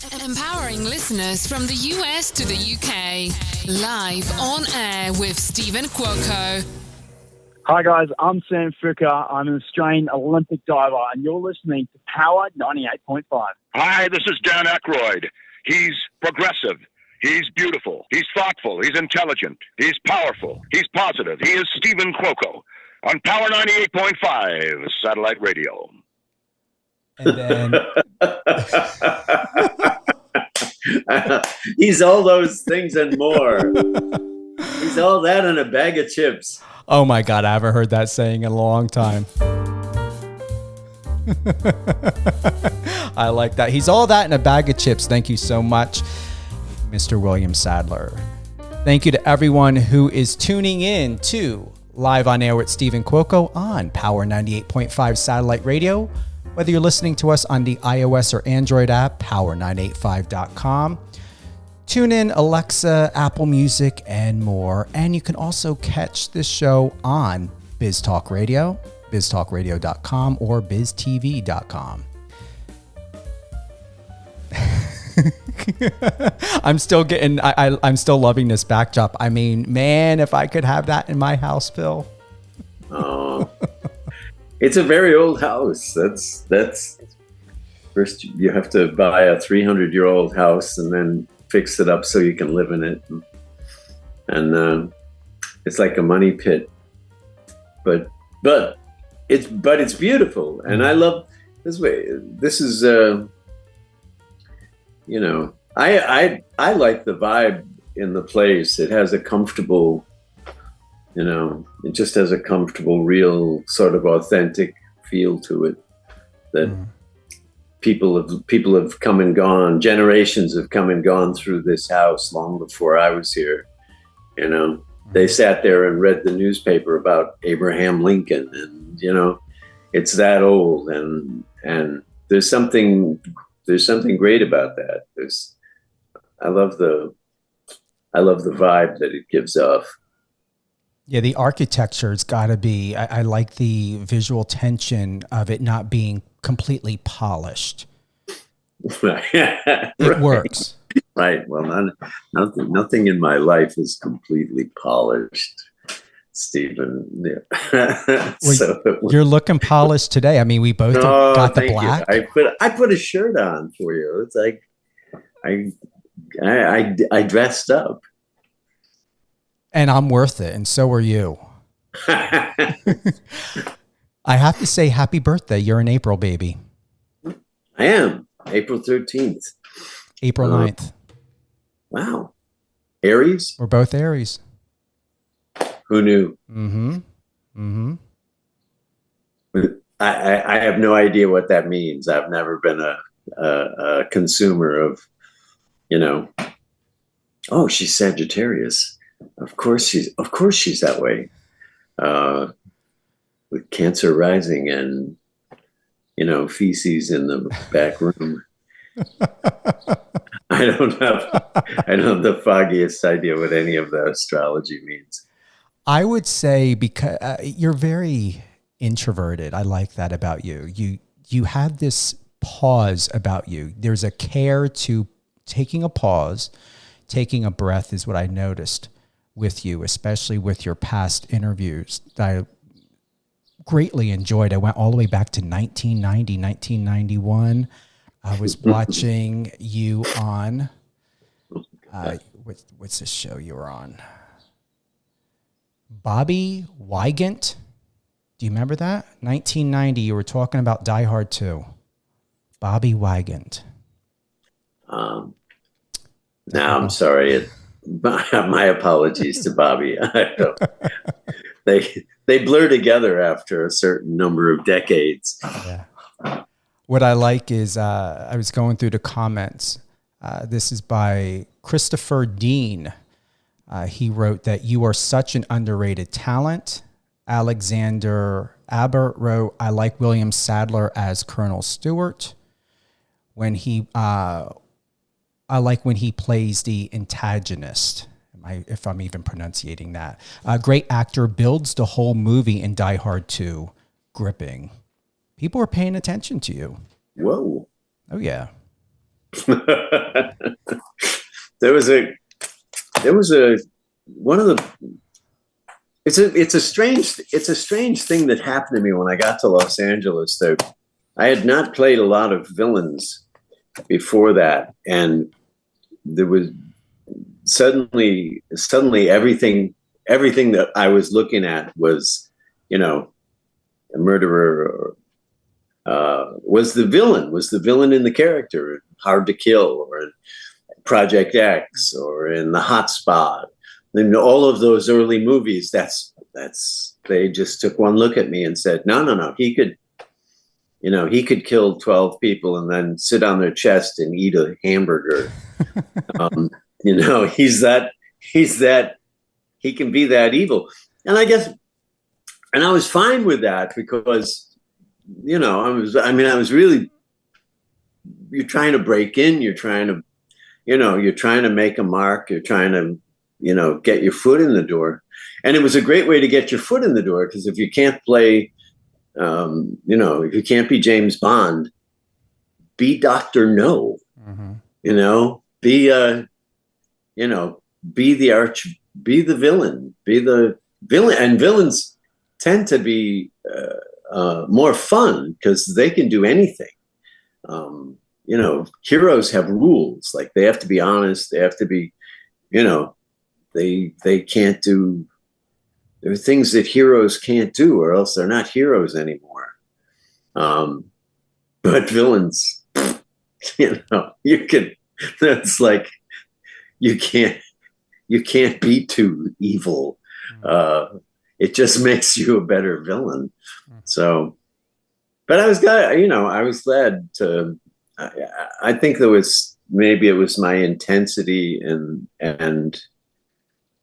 Empowering listeners from the US to the UK. Live on air with Stephen Cuoco. Hi guys, I'm Sam Fricker. I'm an Australian Olympic diver and you're listening to Power 98.5. Hi, this is Dan Aykroyd. He's progressive. He's beautiful. He's thoughtful. He's intelligent. He's powerful. He's positive. He is Stephen Cuoco on Power 98.5 satellite radio. And then he's all those things and more. He's all that and a bag of chips. Oh my God, I haven't heard that saying in a long time. I like that. He's all that in a bag of chips. Thank you so much, Mr. William Sadler. Thank you to everyone who is tuning in to Live on Air with Stephen Cuoco on Power 98.5 satellite radio. Whether you're listening to us on the iOS or Android app, power985.com. Tune in, Alexa, Apple Music, and more. And you can also catch this show on BizTalk Radio, biztalkradio.com, or biztv.com. I'm still loving this backdrop. I mean, man, if I could have that in my house, Bill. Oh, it's a very old house. That's first you have to buy a 300-year-old house and then fix it up so you can live in it. And it's like a money pit, but it's beautiful, and I love this way. This is I like the vibe in the place. It has a comfortable, it just has a comfortable, real, sort of authentic feel to it that people have come and gone. Generations have come and gone through this house long before I was here. They sat there and read the newspaper about Abraham Lincoln, and it's that old, and there's something great about that. I love the vibe that it gives off. Yeah, the architecture's got to be, I like the visual tension of it not being completely polished. It works. Right. Well, nothing in my life is completely polished, Stephen. Yeah. Well, you're looking polished today. I mean, we both got the black. I put a shirt on for you. It's like I dressed up. And I'm worth it, and so are you. I have to say happy birthday. You're an April baby. I am. April 13th. April 9th. Wow. Aries? We're both Aries. Who knew? Mm-hmm. Mm-hmm. I have no idea what that means. I've never been a consumer of, oh, she's Sagittarius. Of course she's that way. With Cancer rising and, feces in the back room. I don't have the foggiest idea what any of the astrology means. I would say because you're very introverted. I like that about you. You have this pause about you. There's a care to taking a pause, taking a breath is what I noticed with you, especially with your past interviews that I greatly enjoyed. I went all the way back to 1990, 1991. I was watching you on, what's this show you were on? Bobby Wygant. Do you remember that? 1990, you were talking about Die Hard 2. Bobby Wygant. No, I'm sorry. My apologies to Bobby. They blur together after a certain number of decades. Yeah. What I like is I was going through the comments. This is by Christopher Dean. He wrote that you are such an underrated talent. Alexander Aber wrote, I like William Sadler as Colonel Stewart. I like when he plays the antagonist, if I'm even pronouncing that. A great actor, builds the whole movie in Die Hard 2 gripping. People are paying attention to you. Whoa. Oh, yeah. there was a one of the it's a strange thing that happened to me when I got to Los Angeles. There, I had not played a lot of villains before that, and there was suddenly everything that I was looking at was, you know, a murderer, or was the villain in the character, Hard to Kill, or in Project X, or in The Hot Spot. In all of those early movies, that's they just took one look at me and said, no, he could kill 12 people and then sit on their chest and eat a hamburger. He can be that evil. And I was fine with that because, I was really, you're trying to break in, you're trying to make a mark, you're trying to, get your foot in the door. And it was a great way to get your foot in the door, because if you can't play, if you can't be James Bond, be Dr. No, be the villain, and villains tend to be more fun because they can do anything. Heroes have rules, like they have to be honest, they have to be, they can't do, there are things that heroes can't do, or else they're not heroes anymore. But villains, that's like, you can't be too evil. It just makes you a better villain. So, but I was glad to, I think maybe it was my intensity and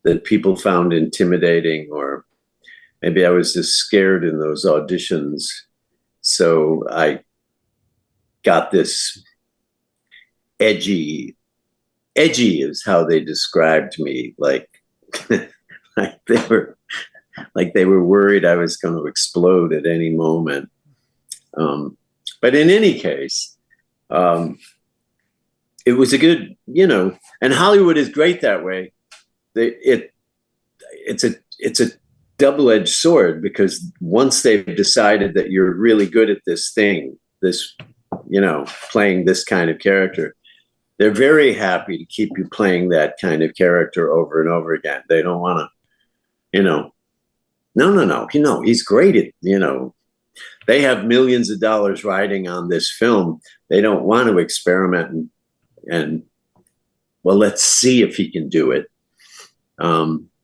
that people found intimidating, or maybe I was just scared in those auditions. So I got this edgy is how they described me. Like, they were worried I was going to explode at any moment. But in any case, it was a good, and Hollywood is great that way. It's a double-edged sword, because once they've decided that you're really good at this thing, playing this kind of character, they're very happy to keep you playing that kind of character over and over again. They don't want to, no, he's great at, they have millions of dollars riding on this film. They don't want to experiment and well, let's see if he can do it.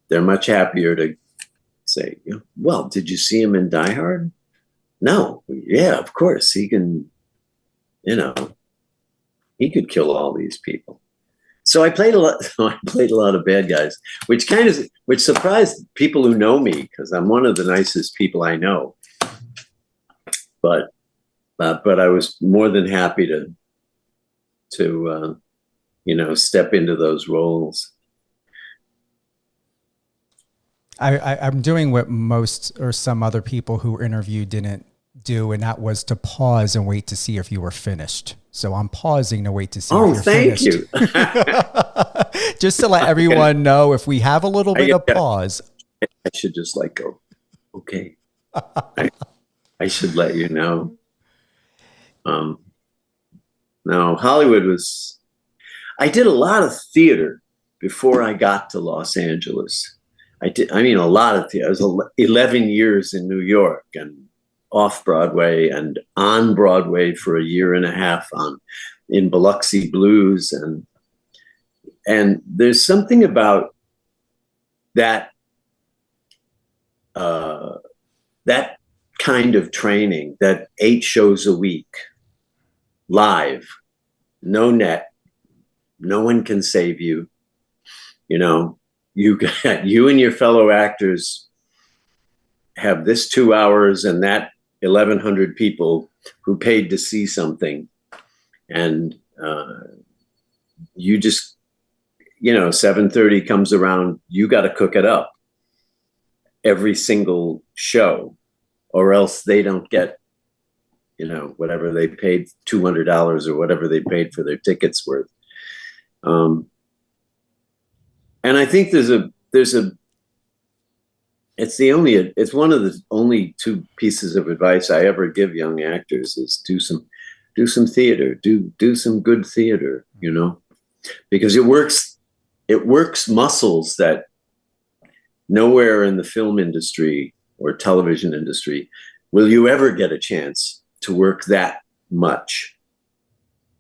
They're much happier to say, well, did you see him in Die Hard? No. Yeah, of course. He can, he could kill all these people. So I played a lot of bad guys, which surprised people who know me, because I'm one of the nicest people I know. But I was more than happy to step into those roles. I'm doing what most or some other people who were interviewed didn't do, and that was to pause and wait to see if you were finished. So I'm pausing to wait to see if you're finished. Oh, thank you. Just to let everyone know, if we have a little bit of pause. I should just go, okay. I should let you know. No, Hollywood was, I did a lot of theater before I got to Los Angeles. A lot of theater. I was 11 years in New York, and off Broadway and on Broadway for a year and a half in Biloxi Blues. And there's something about that, that kind of training, that 8 shows a week, live, no net, no one can save you. You and your fellow actors have this 2 hours and that 1,100 people who paid to see something. And you just, 7:30 comes around, you got to cook it up every single show, or else they don't get whatever they paid, $200 or whatever they paid for their tickets worth. And I think it's one of the only two pieces of advice I ever give young actors is do some theater, do some good theater, because it works muscles that nowhere in the film industry or television industry will you ever get a chance to work that much,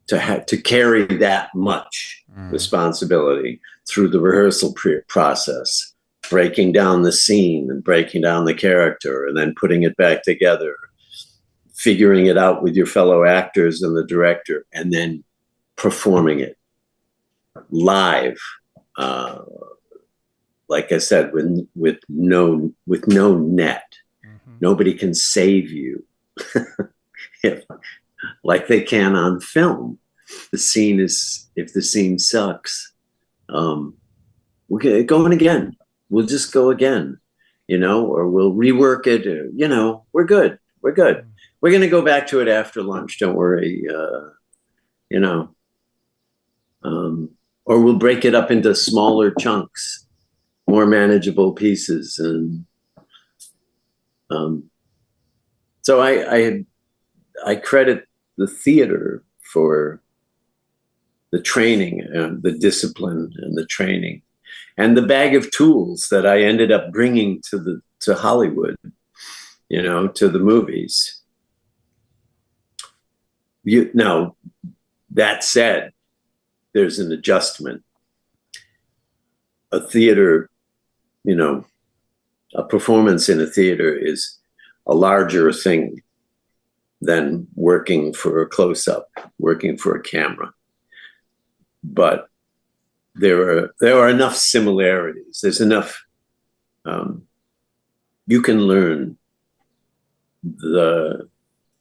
to carry that much responsibility through the rehearsal process, breaking down the scene and breaking down the character and then putting it back together, figuring it out with your fellow actors and the director, and then performing it live. Like I said, with no net, nobody can save you. Like they can on film. If the scene sucks, we're going again. We'll just go again, or we'll rework it. We're good. We're good. We're going to go back to it after lunch. Don't worry. Or we'll break it up into smaller chunks, more manageable pieces. And so I credit the theater for the training and the discipline and the training and the bag of tools that I ended up bringing to Hollywood, to the movies. Now, that said, there's an adjustment. A theater, a performance in a theater is a larger thing than working for a close-up, working for a camera. But there are enough similarities. There's enough. You can learn the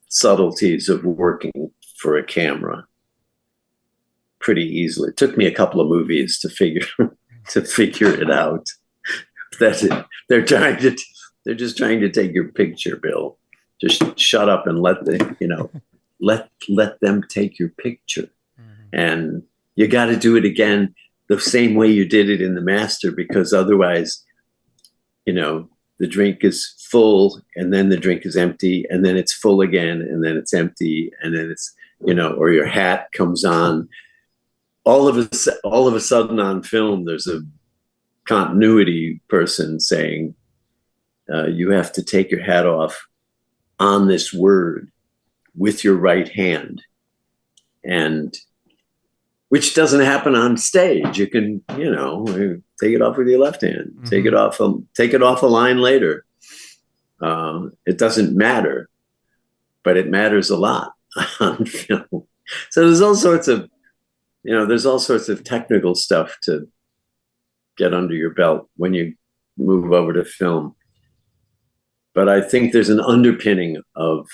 subtleties of working for a camera pretty easily. It took me a couple of movies to figure it out. That they're just trying to take your picture, Bill. Just shut up and let them take your picture. And you got to do it again the same way you did it in The Master, because otherwise, the drink is full and then the drink is empty and then it's full again and then it's empty and then it's, or your hat comes on. All of a sudden on film, there's a continuity person saying, you have to take your hat off on this word with your right hand, and which doesn't happen on stage. You can, take it off with your left hand, take it off a line later. It doesn't matter, but it matters a lot on film. So there's all sorts of technical stuff to get under your belt when you move over to film. But I think there's an underpinning of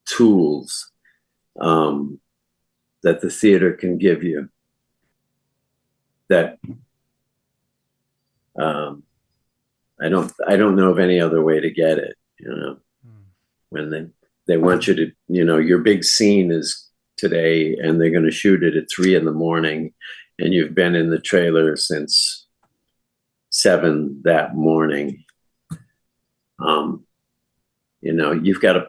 tools that the theater can give you that I don't know of any other way to get it. When they want you to, your big scene is today and they're going to shoot it at 3 a.m. and you've been in the trailer since 7 that morning. You've got to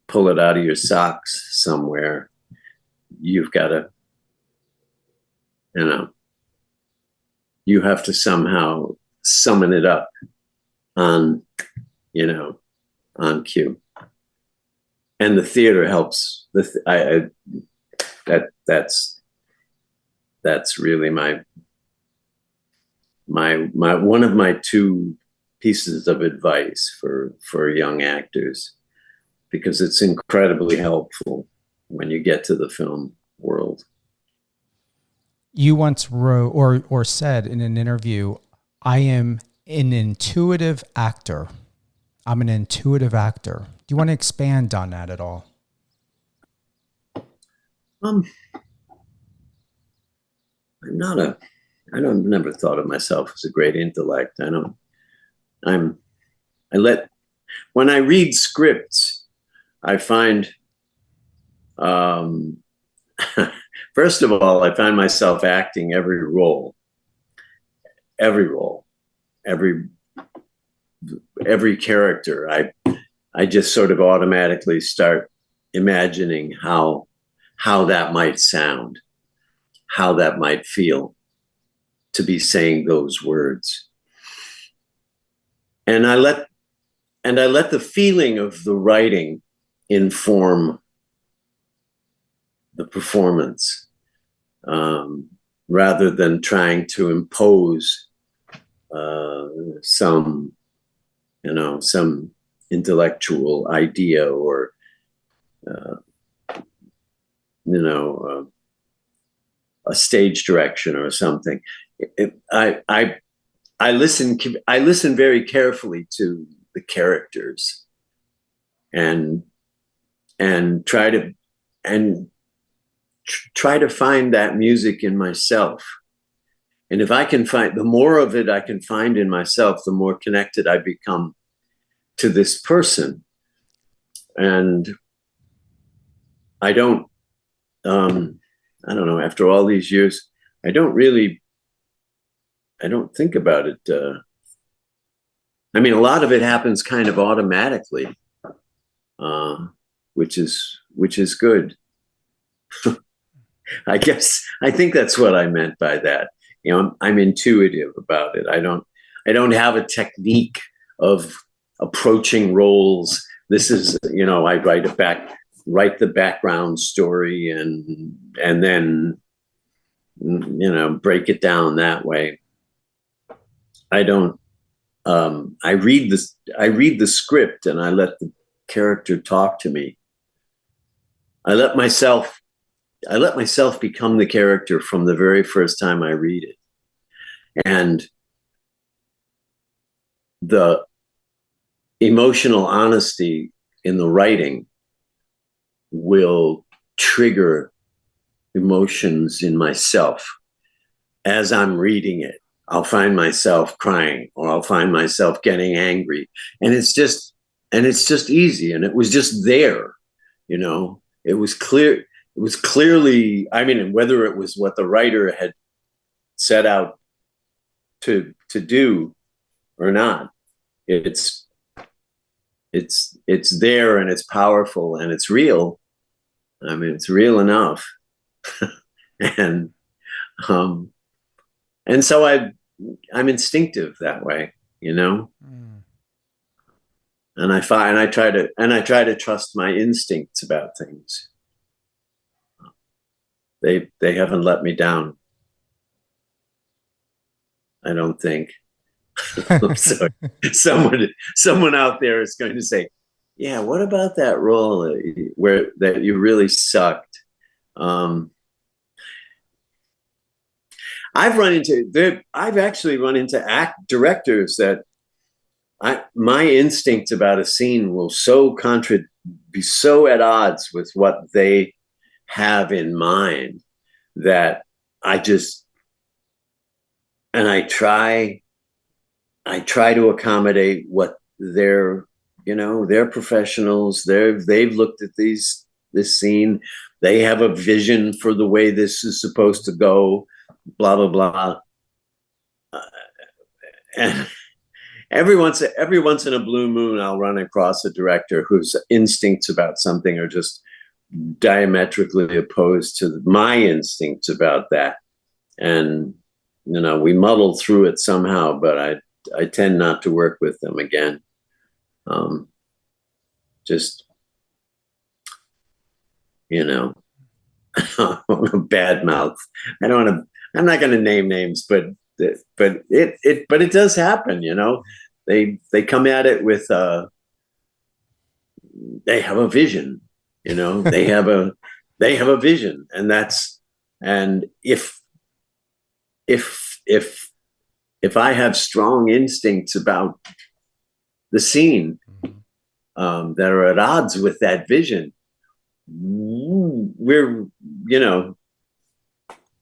pull it out of your socks somewhere. You've got to, you have to somehow summon it up on cue. And the theater helps. That's really my one of my two pieces of advice for young actors, because it's incredibly helpful when you get to the film world. You once wrote or said in an interview, I am an intuitive actor. I'm an intuitive actor. Do you want to expand on that at all? I've never thought of myself as a great intellect. when I read scripts, I find, first of all, I find myself acting every role, every character. I just sort of automatically start imagining how that might sound, how that might feel to be saying those words. And I let the feeling of the writing inform the performance, rather than trying to impose some intellectual idea or a stage direction or something. I listen very carefully to the characters and try to find that music in myself. And if I can find, the more of it I can find in myself, the more connected I become to this person. And I don't know, after all these years, I don't think about it. I mean, a lot of it happens kind of automatically, which is good. I think that's what I meant by that. I'm intuitive about it. I don't have a technique of approaching roles. This is, I write the background story and then, break it down that way. I don't, I read the script and I let the character talk to me. I let myself become the character from the very first time I read it. And the emotional honesty in the writing will trigger emotions in myself. As I'm reading it, I'll find myself crying or I'll find myself getting angry. And it's just easy. And it was just there, it was clear. It was clearly, I mean, whether it was what the writer had set out to do or not, it's there and it's powerful and it's real. I mean, it's real enough. and so I'm instinctive that way, And I try to trust my instincts about things. They haven't let me down, I don't think. So someone out there is going to say, yeah, what about that role that you really sucked? I've actually run into directors that my instincts about a scene will be so at odds with what they have in mind that I try to accommodate what they're professionals. They've looked at this scene. They have a vision for the way this is supposed to go, blah, blah, blah. And every once in a blue moon, I'll run across a director whose instincts about something are just diametrically opposed to my instincts about that. And, we muddle through it somehow, but I tend not to work with them again. Just, bad mouth. I'm not going to name names, but it does happen, they come at it with, they have a vision, they have a vision, and if I have strong instincts about the scene, that are at odds with that vision, we're,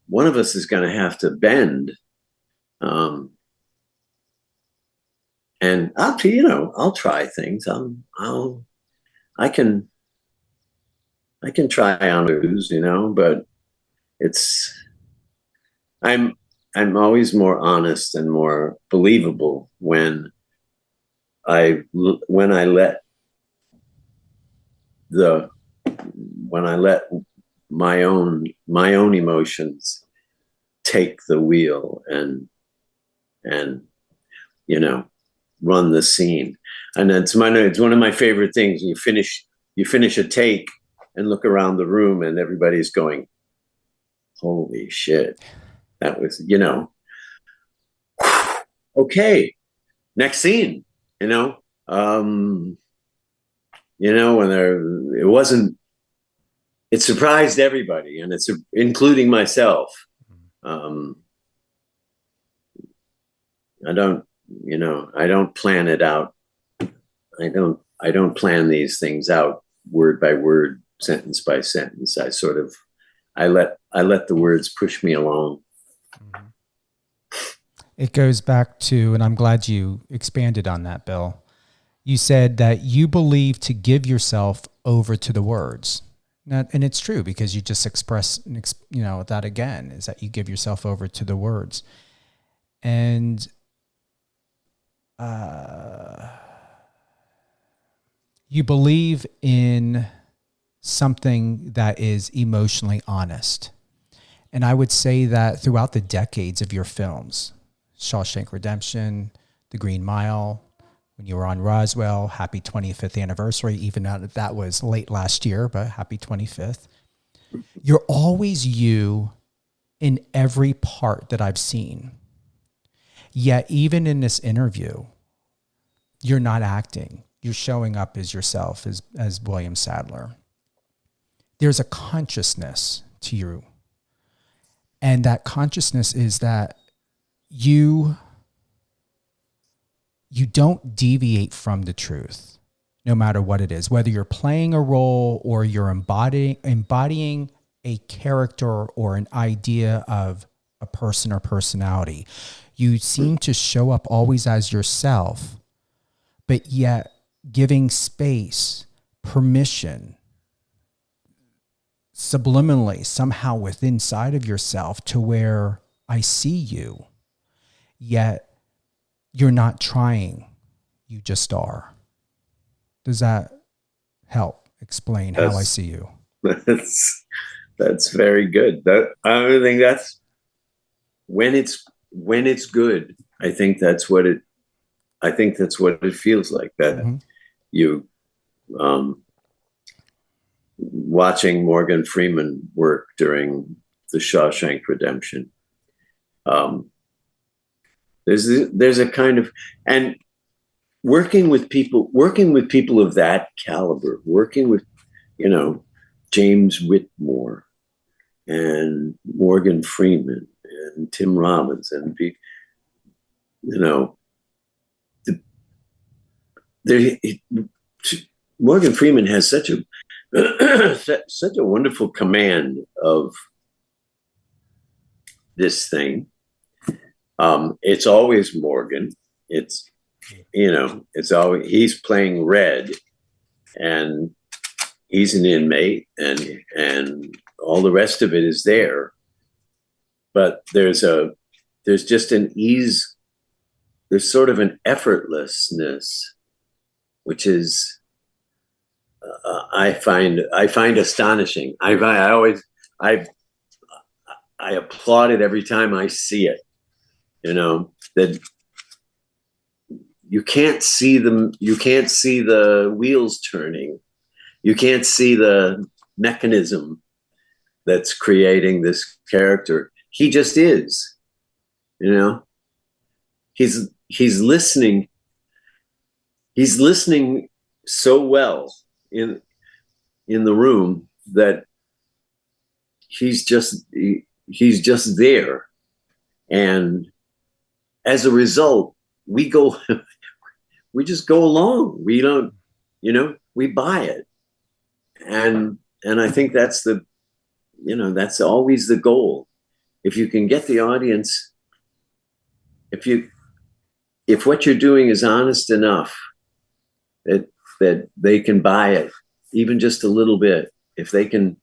one of us is going to have to bend. and I'll try things. I can try on moves, but it's I'm always more honest and more believable when I let my own emotions take the wheel and run the scene. And it's one of my favorite things. You finish a take and look around the room and everybody's going, holy shit, that was, okay, next scene, when it surprised everybody, and it's including myself. I don't plan it out. I don't plan these things out word by word, sentence by sentence. I let the words push me along. It goes back to, and I'm glad you expanded on that, Bill. You said that you believe to give yourself over to the words. And it's true, because you just express, that again, is that you give yourself over to the words. And you believe in something that is emotionally honest. And I would say that throughout the decades of your films, Shawshank Redemption, The Green Mile, when you were on Roswell, happy 25th anniversary, even though that was late last year, but happy 25th. You're always you in every part that I've seen. Yet even in this interview, you're not acting. You're showing up as yourself, as William Sadler. There's a consciousness to you. And that consciousness is that you don't deviate from the truth, no matter what it is, whether you're playing a role or you're embodying a character or an idea of a person or personality. You seem to show up always as yourself, but yet giving space, permission, subliminally, somehow within inside of yourself, to where I see you, yet you're not trying, you just are. Does that help explain how I see you? That's very good. I think that's when it's good. I think that's what it feels like. That mm-hmm. You watching Morgan Freeman work during the Shawshank Redemption. There's a kind of, and working with people of that caliber, working with, James Whitmore and Morgan Freeman and Tim Robbins and Morgan Freeman has such a wonderful command of this thing. It's always Morgan. It's always, he's playing Red, and he's an inmate, and all the rest of it is there. But there's just an ease. There's sort of an effortlessness, which is I find astonishing. I applaud it every time I see it. That you can't see the wheels turning. You can't see the mechanism that's creating this character. He just is. He's listening. He's listening so well in the room that he's just there. And as a result, we just go along. We don't, we buy it. And I think that's that's always the goal. If you can get the audience, if you if what you're doing is honest enough that they can buy it, even just a little bit, if they can,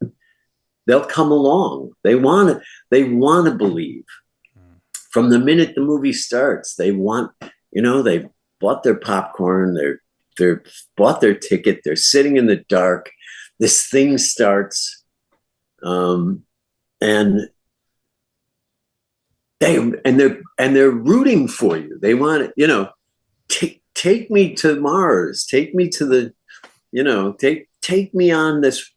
they'll come along. They want to believe. From the minute the movie starts, they want, they've bought their popcorn, they're bought their ticket, they're sitting in the dark. This thing starts, and they're rooting for you. They want it, take me to Mars, take me to the, take me on this.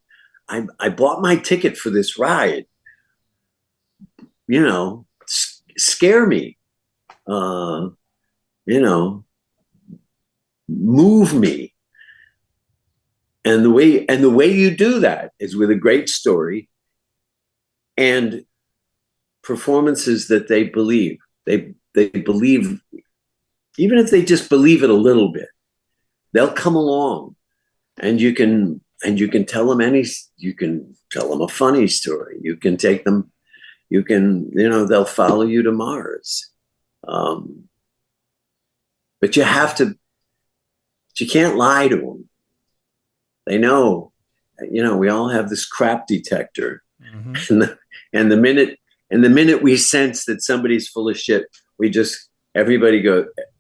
I bought my ticket for this ride. Scare me, move me. And the way you do that is with a great story and performances that they believe. They believe, even if they just believe it a little bit, they'll come along, and you can tell them you can tell them a funny story. You can take them. You can, they'll follow you to Mars. But you can't lie to them. They know, we all have this crap detector. Mm-hmm. And the minute we sense that somebody's full of shit, everybody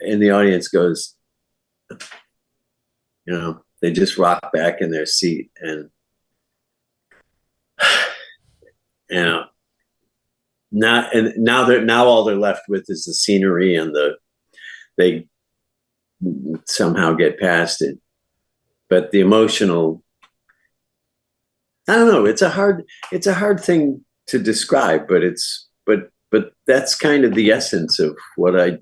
in the audience goes, they just rock back in their seat, and now all they're left with is the scenery, and they somehow get past it. But the emotional, I don't know. It's a hard thing to describe, but that's kind of the essence of what I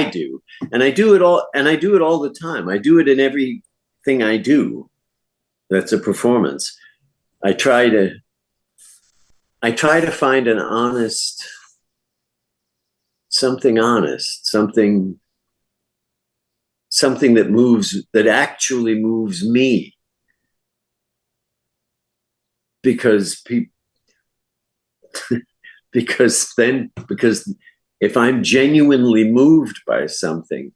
do, and I do it all the time. I do it in everything I do. That's a performance. I try to find an honest, something that actually moves me, because if I'm genuinely moved by something,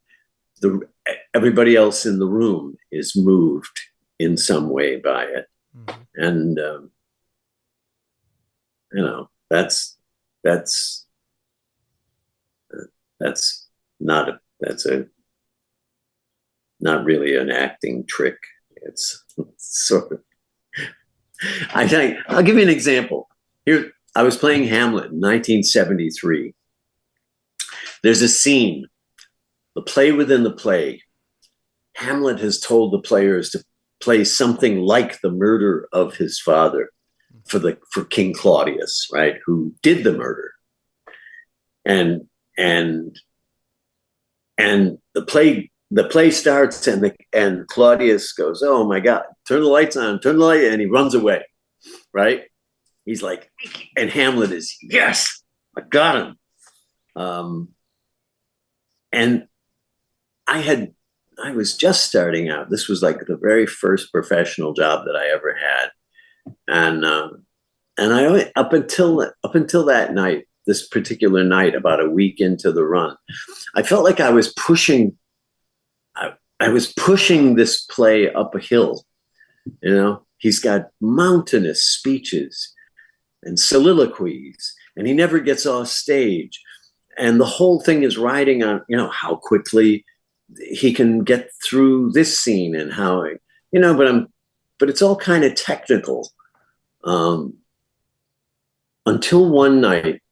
everybody else in the room is moved in some way by it. Mm-hmm. And that's not really an acting trick. It's sort of, I think I'll give you an example. Here, I was playing Hamlet in 1973. There's a scene, the play within the play. Hamlet has told the players to play something like the murder of his father for King Claudius, right, who did the murder. And the play starts, and Claudius goes, "Oh my God, turn the lights on, and he runs away, right? He's like, and Hamlet is, yes, I got him. And I was just starting out. This was like the very first professional job that I ever had. And I, up until that night, this particular night, about a week into the run, I felt like I was pushing this play up a hill. He's got mountainous speeches and soliloquies, and he never gets off stage. And the whole thing is riding on, how quickly he can get through this scene, and how, but it's all kind of technical. Until one night,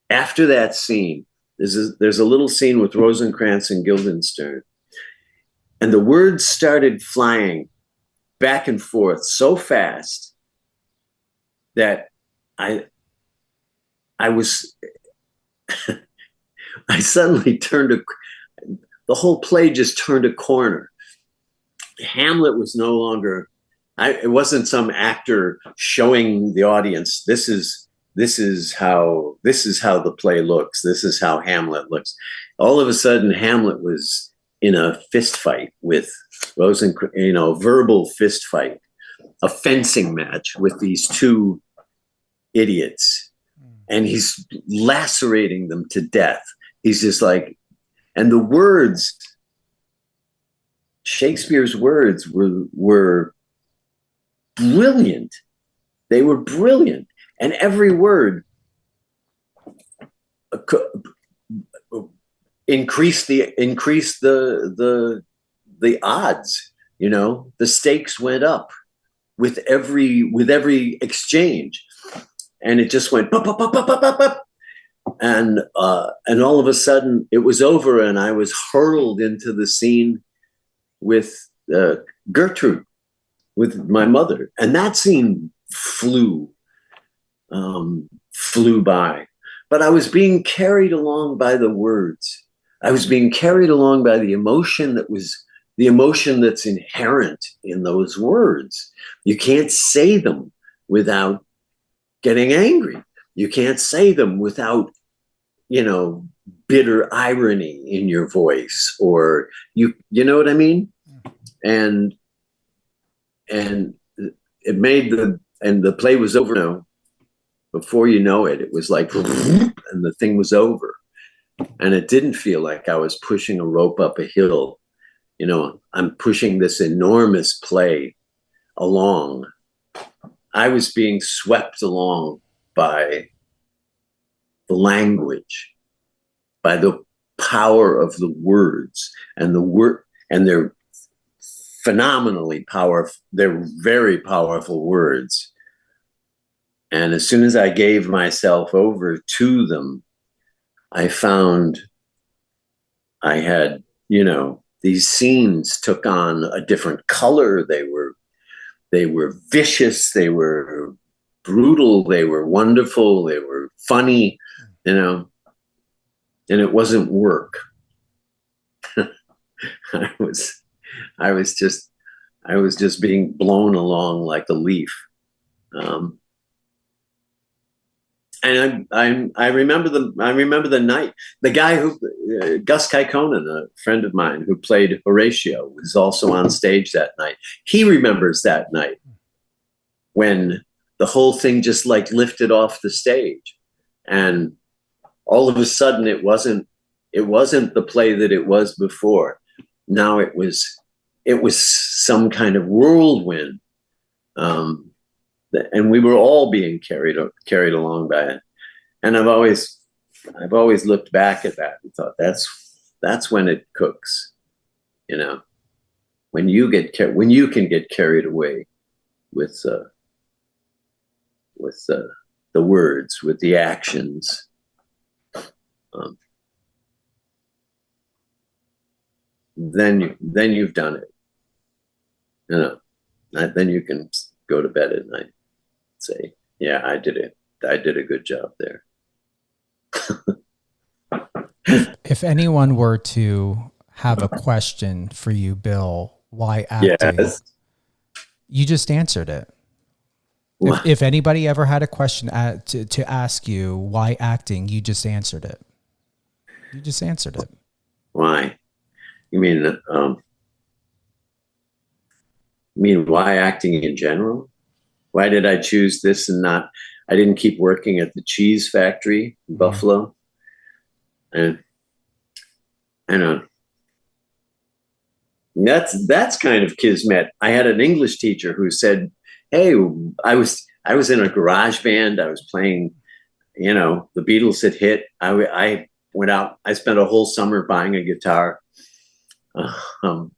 after that scene, there's a little scene with Rosencrantz and Guildenstern, and the words started flying back and forth so fast that I was I suddenly the whole play just turned a corner. Hamlet was no longer, it wasn't some actor showing the audience, this is how the play looks. This is how Hamlet looks. All of a sudden, Hamlet was in a fist fight with Rosencrantz, verbal fist fight, a fencing match with these two idiots, and he's lacerating them to death. He's just like And the words, Shakespeare's words were brilliant. They were brilliant. And every word increased the odds. You know, the stakes went up with every exchange, and it just went pop, pop, pop, pop, pop, pop, pop. And all of a sudden it was over, and I was hurled into the scene with Gertrude, with my mother, and that scene flew by. But I was being carried along by the words. I was being carried along by the emotion that's inherent in those words. You can't say them without getting angry. You can't say them without, bitter irony in your voice, or you know what I mean? And it made the play was over. Before you know it, it was like, and the thing was over. And it didn't feel like I was pushing a rope up a hill. I'm pushing this enormous play along. I was being swept along by the language, by the power of the words, and they're phenomenally powerful. They're very powerful words. And as soon as I gave myself over to them, I found I had, these scenes took on a different color. They were vicious. They were brutal. They were wonderful. They were funny, and it wasn't work. I was just being blown along like a leaf. And I remember the night. The guy who Gus Kaikonen, a friend of mine who played Horatio, was also on stage that night. He remembers that night when the whole thing just like lifted off the stage, and all of a sudden it wasn't the play that it was before. Now it was some kind of whirlwind. And we were all being carried along by it. And I've always looked back at that and thought that's when it cooks, when you can get carried away with the words, with the actions. Then you've done it. Then you can go to bed at night. Say, yeah, I did it. I did a good job there. If anyone were to have a question for you, Bill, why acting? Yes. You just answered it. If anybody ever had a question to ask you why acting, you just answered it. You just answered it. Why? You mean why acting in general? Why did I choose this and not? I didn't keep working at the cheese factory in Buffalo. And that's kind of kismet. I had an English teacher who said, "Hey, I was in a garage band. I was playing, the Beatles had hit. I went out. I spent a whole summer buying a guitar, an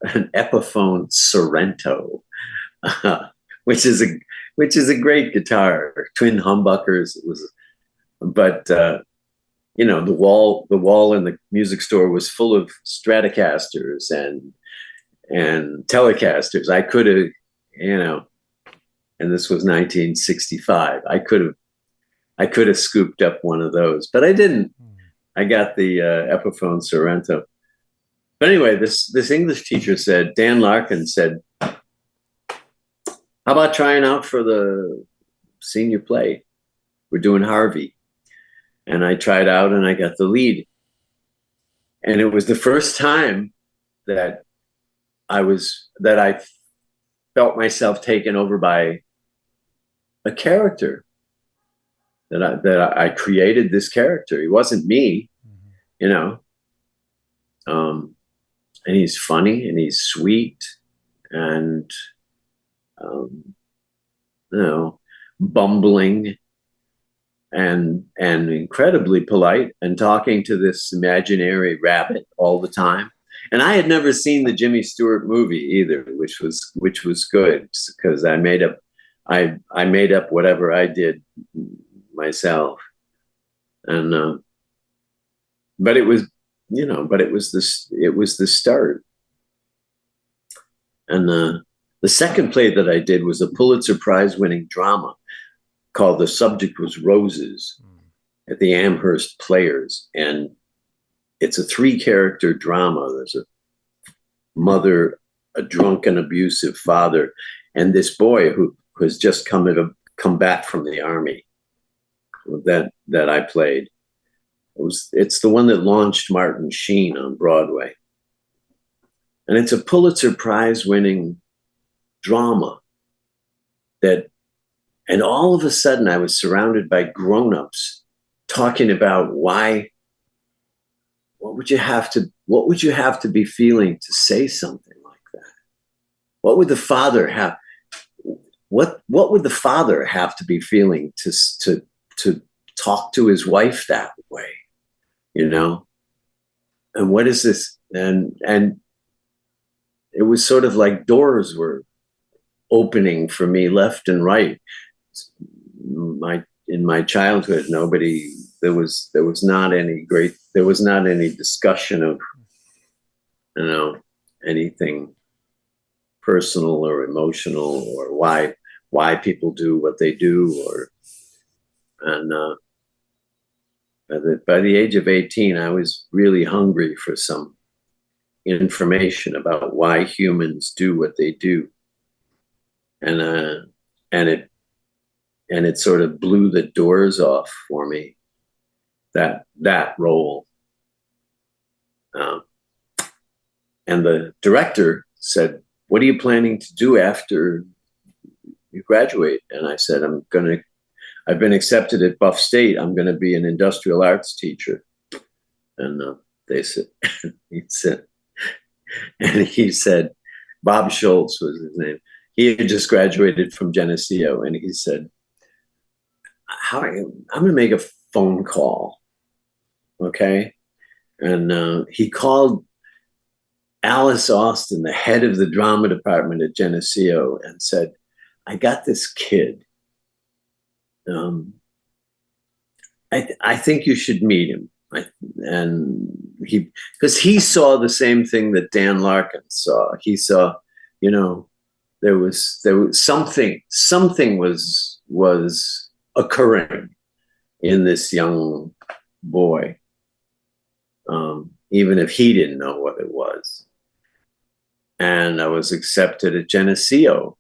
Epiphone Sorrento." Which is a great guitar, twin humbuckers. It was, but the wall in the music store was full of Stratocasters and Telecasters. I could have, and this was 1965. I could have scooped up one of those, but I didn't. I got the Epiphone Sorrento. But anyway, this English teacher said, Dan Larkin said, "How about trying out for the senior play? We're doing Harvey." And I tried out and I got the lead. And it was the first time that I felt myself taken over by a character, that I created this character. It wasn't me, And he's funny and he's sweet and, bumbling and incredibly polite and talking to this imaginary rabbit all the time. And I had never seen the Jimmy Stewart movie either, which was good because I made up whatever I did myself. And but it was the start. And the second play that I did was a Pulitzer Prize winning drama called The Subject Was Roses at the Amherst Players. And it's a 3-character drama. There's a mother, a drunken, abusive father, and this boy who has just come back from the army that I played. It's the one that launched Martin Sheen on Broadway. And it's a Pulitzer Prize winning drama and all of a sudden I was surrounded by grown-ups talking about what would you have to be feeling to say something like that? What would the father have to be feeling to talk to his wife that way? And what is this? And it was sort of like doors were opening for me left and right. In my childhood, there was not any discussion of, anything personal or emotional or why people do what they do by the age of 18, I was really hungry for some information about why humans do what they do. And it sort of blew the doors off for me, that role. And the director said, "What are you planning to do after you graduate?" And I said, I've been accepted at Buff State. I'm going to be an industrial arts teacher. And they said, he said, Bob Schultz was his name. He had just graduated from Geneseo. And he said, I'm going to make a phone call. Okay. And he called Alice Austin, the head of the drama department at Geneseo, and said, "I got this kid. I think you should meet him." Because he saw the same thing that Dan Larkin saw. He saw, there was something was occurring in this young boy, even if he didn't know what it was. And I was accepted at Geneseo.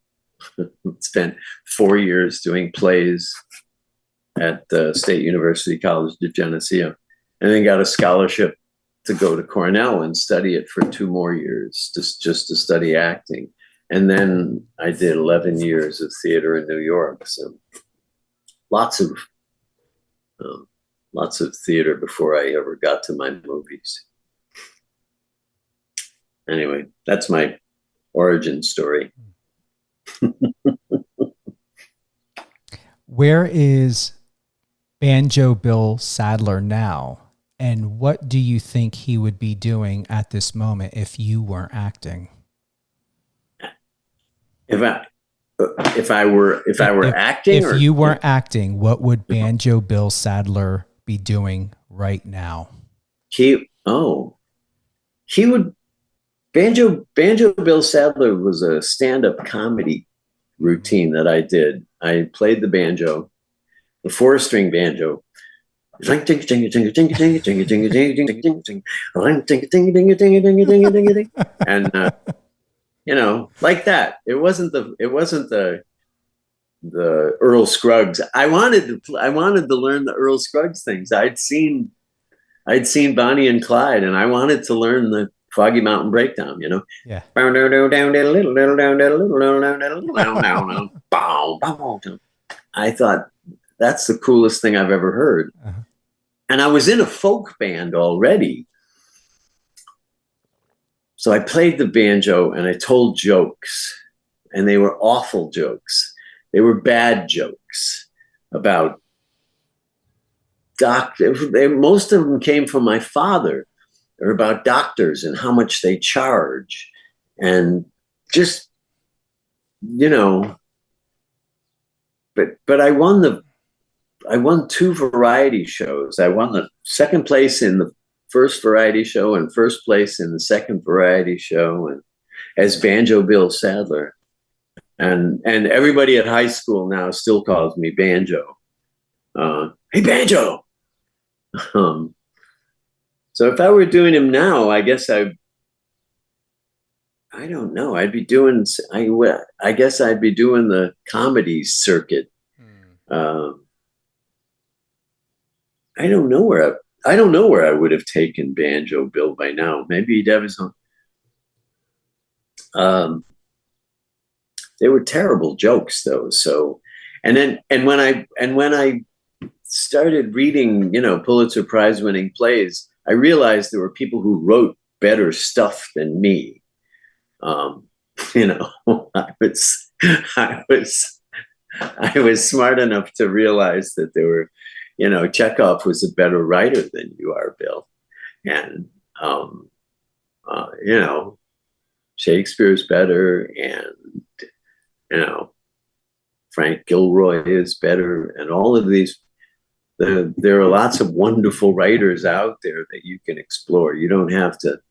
Spent 4 years doing plays at the State University College of Geneseo, and then got a scholarship to go to Cornell and study it for 2 more years, just to study acting. And then I did 11 years of theater in New York. So lots of theater before I ever got to my movies. Anyway, that's my origin story. Where is Banjo Bill Sadler now? And what do you think he would be doing at this moment if you weren't acting? If I were acting, if you weren't acting, what would Banjo Bill Sadler be doing right now? He would. Banjo Bill Sadler was a stand-up comedy routine that I did. I played the banjo, the 4-string banjo. And like that. It wasn't the Earl Scruggs. I wanted to learn the Earl Scruggs things. I'd seen Bonnie and Clyde, and I wanted to learn the Foggy Mountain Breakdown, Yeah. I thought, that's the coolest thing I've ever heard. Uh-huh. And I was in a folk band already. So I played the banjo and I told jokes, and they were awful jokes. They were bad jokes about doctors. Most of them came from my father. They're about doctors and how much they charge, and just, you know. But I won 2 variety shows. I won the second place in the first variety show and first place in the second variety show, and as Banjo Bill Sadler. And everybody at high school now still calls me Banjo. Hey, Banjo. So if I were doing him now, I guess I don't know. I guess I'd be doing the comedy circuit. I don't know where I would have taken Banjo Bill by now. Maybe he'd have his own. They were terrible jokes, though. So, and when I started reading, Pulitzer Prize winning plays, I realized there were people who wrote better stuff than me. I was smart enough to realize that there were, Chekhov was a better writer than you are, Bill, and Shakespeare's better, and Frank Gilroy is better, and all of these. There are lots of wonderful writers out there that you can explore. You don't have to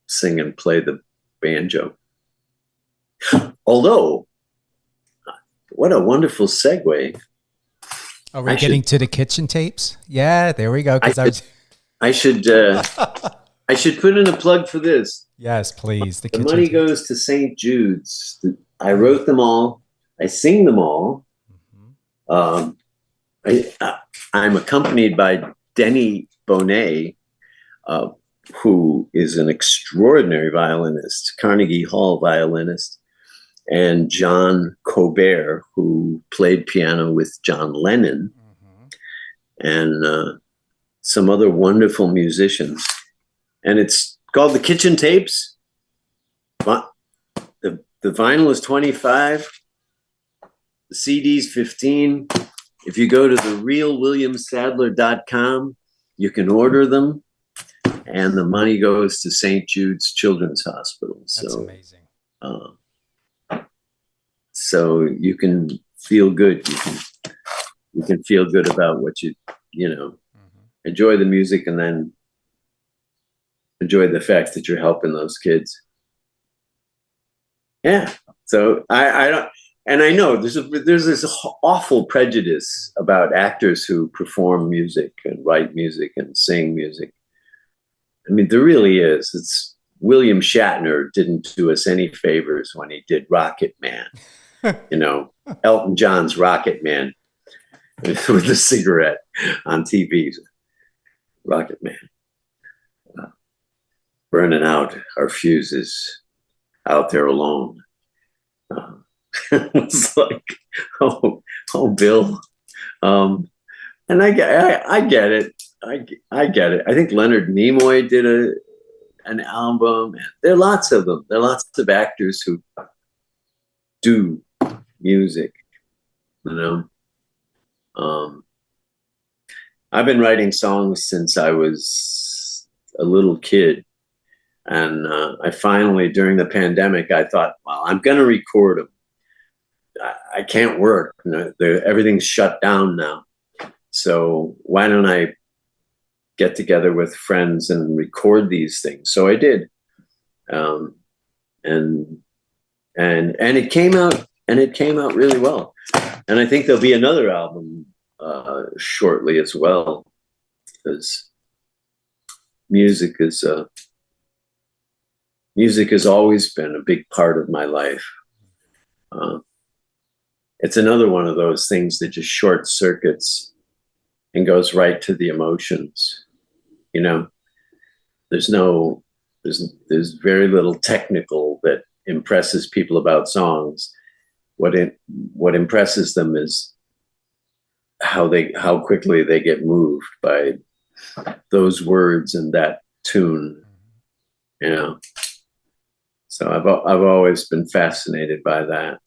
sing and play the banjo. Although, what a wonderful segue. Are we getting to the kitchen tapes? Yeah, there we go. I should put in a plug for this. Yes, please. The money goes to St. Jude's. I wrote them all. I sing them all. I'm accompanied by Denny Bonet, who is an extraordinary violinist, Carnegie Hall violinist, and John Colbert, who played piano with John Lennon, and some other wonderful musicians. And it's called The Kitchen Tapes. The vinyl is $25. The CD's $15. If you go to therealwilliamsadler.com, you can order them, and the money goes to St. Jude's Children's Hospital. That's amazing. So you can feel good. You can feel good about what enjoy the music, and then enjoy the fact that you're helping those kids. Yeah. So I don't. And I know there's this awful prejudice about actors who perform music and write music and sing music. I mean, there really is. It's William Shatner didn't do us any favors when he did Rocket Man. Elton John's Rocket Man with a cigarette on TV. Rocket Man. Burning out our fuses out there alone. It's like, oh, Bill, and I get it. I get it. I think Leonard Nimoy did an album. There are lots of them. There are lots of actors who do music. I've been writing songs since I was a little kid, and I finally, during the pandemic, I thought, well, I'm going to record them. I can't work. Everything's shut down now. So why don't I get together with friends and record these things? So I did. And it came out, really well. And I think there'll be another album shortly as well, because music has always been a big part of my life. It's another one of those things that just short circuits and goes right to the emotions. There's very little technical that impresses people about songs. What impresses them is how quickly they get moved by those words and that tune, you know. So I've always been fascinated by that,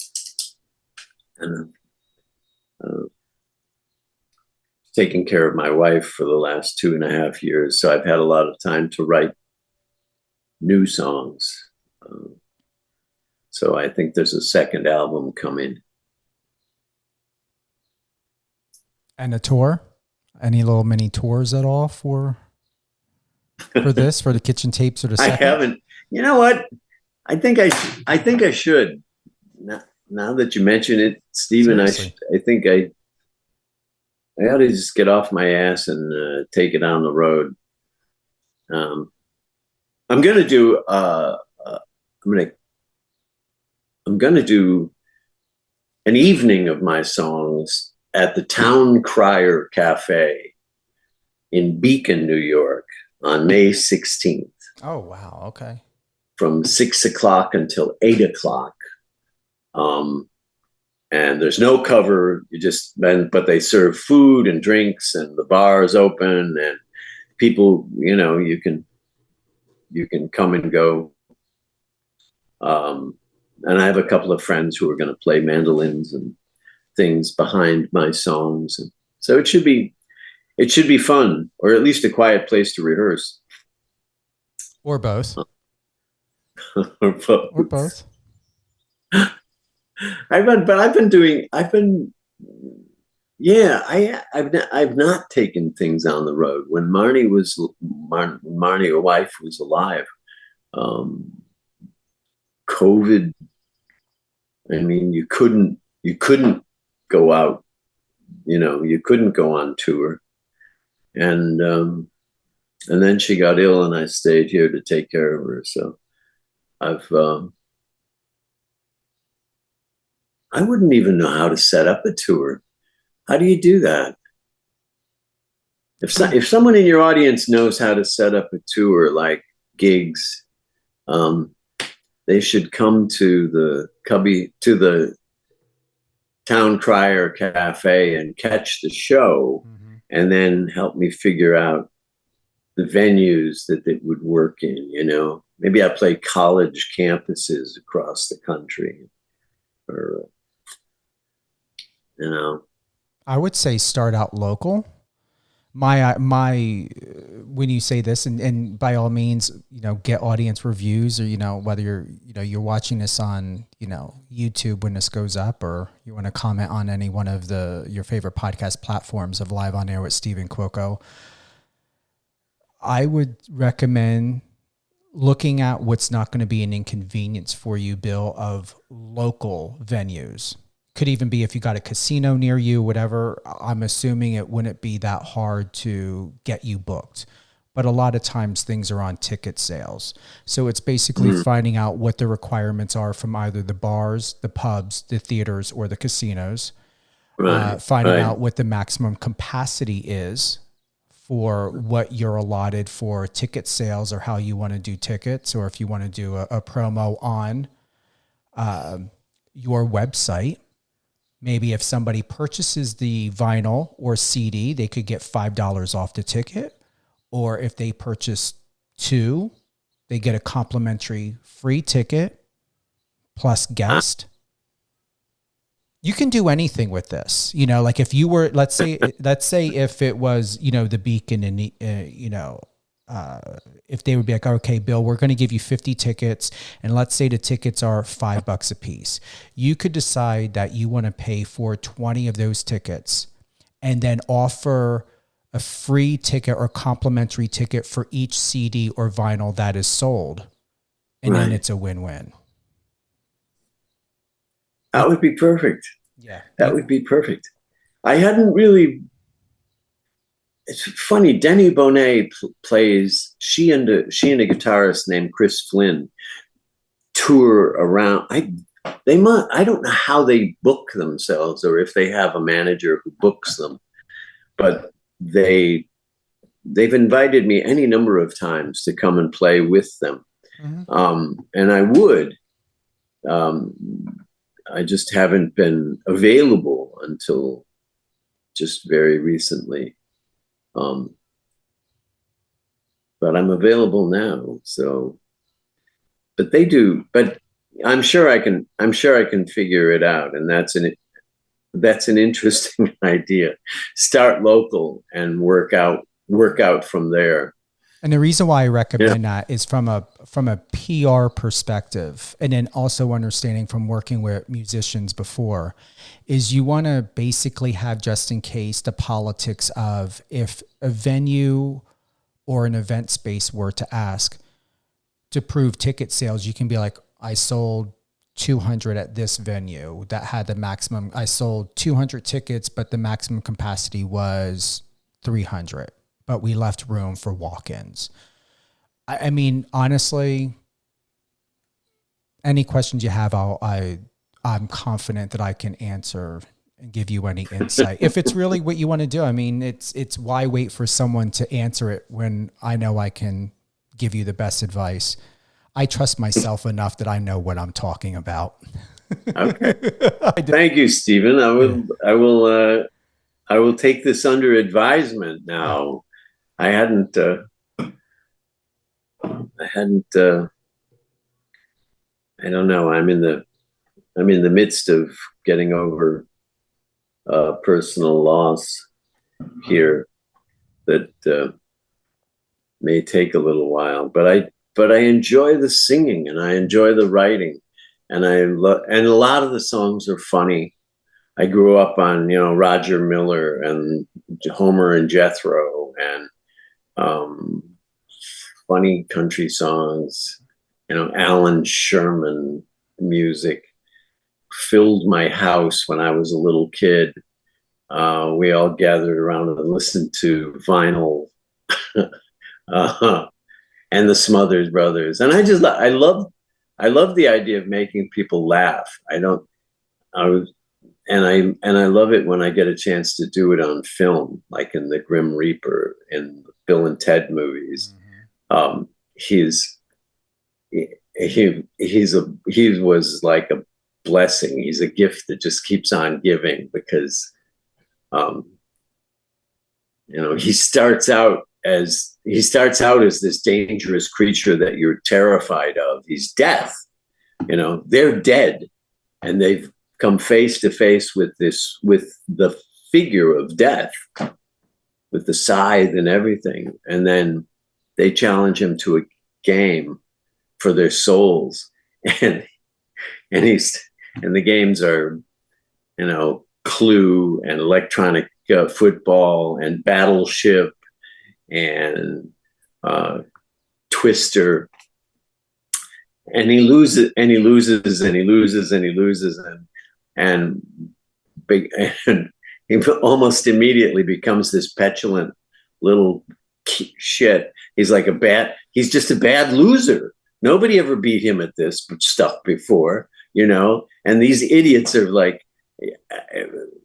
and taking care of my wife for the last 2.5 years. So I've had a lot of time to write new songs. So I think there's a second album coming. And a tour? Any little mini tours at all for this, for the kitchen tapes or the second? I haven't. You know what? I think I should. Now that you mention it, Stephen, I think I ought to just get off my ass and take it on the road. I'm going to do. I'm going to do an evening of my songs at the Town Crier Cafe in Beacon, New York, on May 16th. Oh wow! Okay. From 6 o'clock until 8 o'clock. And there's no cover. But they serve food and drinks, and the bar is open, and people, you know, you can come and go. And I have a couple of friends who are going to play mandolins and things behind my songs, and so it should be fun, or at least a quiet place to rehearse, or both. Or both. Or both. I've not taken things on the road. When Marnie, your wife, was alive, COVID, I mean, you couldn't go out, you know, you couldn't go on tour. And then she got ill, and I stayed here to take care of her. So I wouldn't even know how to set up a tour. How do you do that? If someone in your audience knows how to set up a tour, like gigs, they should come to the Town Crier Cafe and catch the show, and then help me figure out the venues that it would work in. You know, maybe I play college campuses across the country, or you know. I would say start out local. My when you say this, and by all means, you know, get audience reviews, or, you know, whether you're watching this on, you know, YouTube when this goes up, or you want to comment on any one of your favorite podcast platforms of Live on Air with Stephen Cuoco, I would recommend looking at what's not going to be an inconvenience for you, Bill, of local venues. Could even be if you got a casino near you, whatever. I'm assuming it wouldn't be that hard to get you booked. But a lot of times things are on ticket sales. So it's basically finding out what the requirements are from either the bars, the pubs, the theaters, or the casinos. Finding out what the maximum capacity is for what you're allotted for ticket sales, or how you want to do tickets, or if you want to do a promo on your website. Maybe if somebody purchases the vinyl or CD, they could get $5 off the ticket. Or if they purchase 2, they get a complimentary free ticket plus guest. You can do anything with this. You know, like if you were, let's say if it was, you know, the Beacon, and, you know, if they would be like, okay, Bill, we're going to give you 50 tickets, and let's say the tickets are $5 a piece. You could decide that you want to pay for 20 of those tickets, and then offer a free ticket or complimentary ticket for each CD or vinyl that is sold. And then it's a win-win. That would be perfect. Yeah. That would be perfect. I hadn't really. It's funny. Denny Bonet plays. She and a guitarist named Chris Flynn tour around. I don't know how they book themselves, or if they have a manager who books them, but they've invited me any number of times to come and play with them, and I would. I just haven't been available until just very recently. but I'm available now. So, but they do, but I'm sure I can figure it out. And that's an interesting idea. Start local and work out from there. And the reason why I recommend that is from a PR perspective, and then also understanding from working with musicians before, is you want to basically have, just in case, the politics of if a venue or an event space were to ask to prove ticket sales, you can be like, I sold 200 at this venue that had the maximum. I sold 200 tickets, but the maximum capacity was 300. But we left room for walk-ins. I mean, honestly, any questions you have, I'm confident that I can answer and give you any insight. If it's really what you want to do, I mean, it's why wait for someone to answer it when I know I can give you the best advice. I trust myself enough that I know what I'm talking about. Okay. Thank you, Stephen. I will take this under advisement now. I hadn't, I don't know. I'm in the midst of getting over personal loss here that may take a little while, but I enjoy the singing and I enjoy the writing, and and a lot of the songs are funny. I grew up on, Roger Miller and Homer and Jethro and funny country songs, Alan Sherman music filled my house when I was a little kid. We all gathered around and listened to vinyl and the Smothers Brothers. And I love the idea of making people laugh. I love it when I get a chance to do it on film, like in the Grim Reaper and Bill and Ted movies. He was like a blessing. He's a gift that just keeps on giving, because he starts out as this dangerous creature that you're terrified of. He's death. They're dead, and they've come face to face with the figure of death, with the scythe and everything. And then they challenge him to a game for their souls. And the games are, Clue and electronic football and Battleship and Twister. And he loses and he loses and he loses and he loses and he almost immediately becomes this petulant little shit. He's just a bad loser. Nobody ever beat him at this stuff before, and these idiots are like,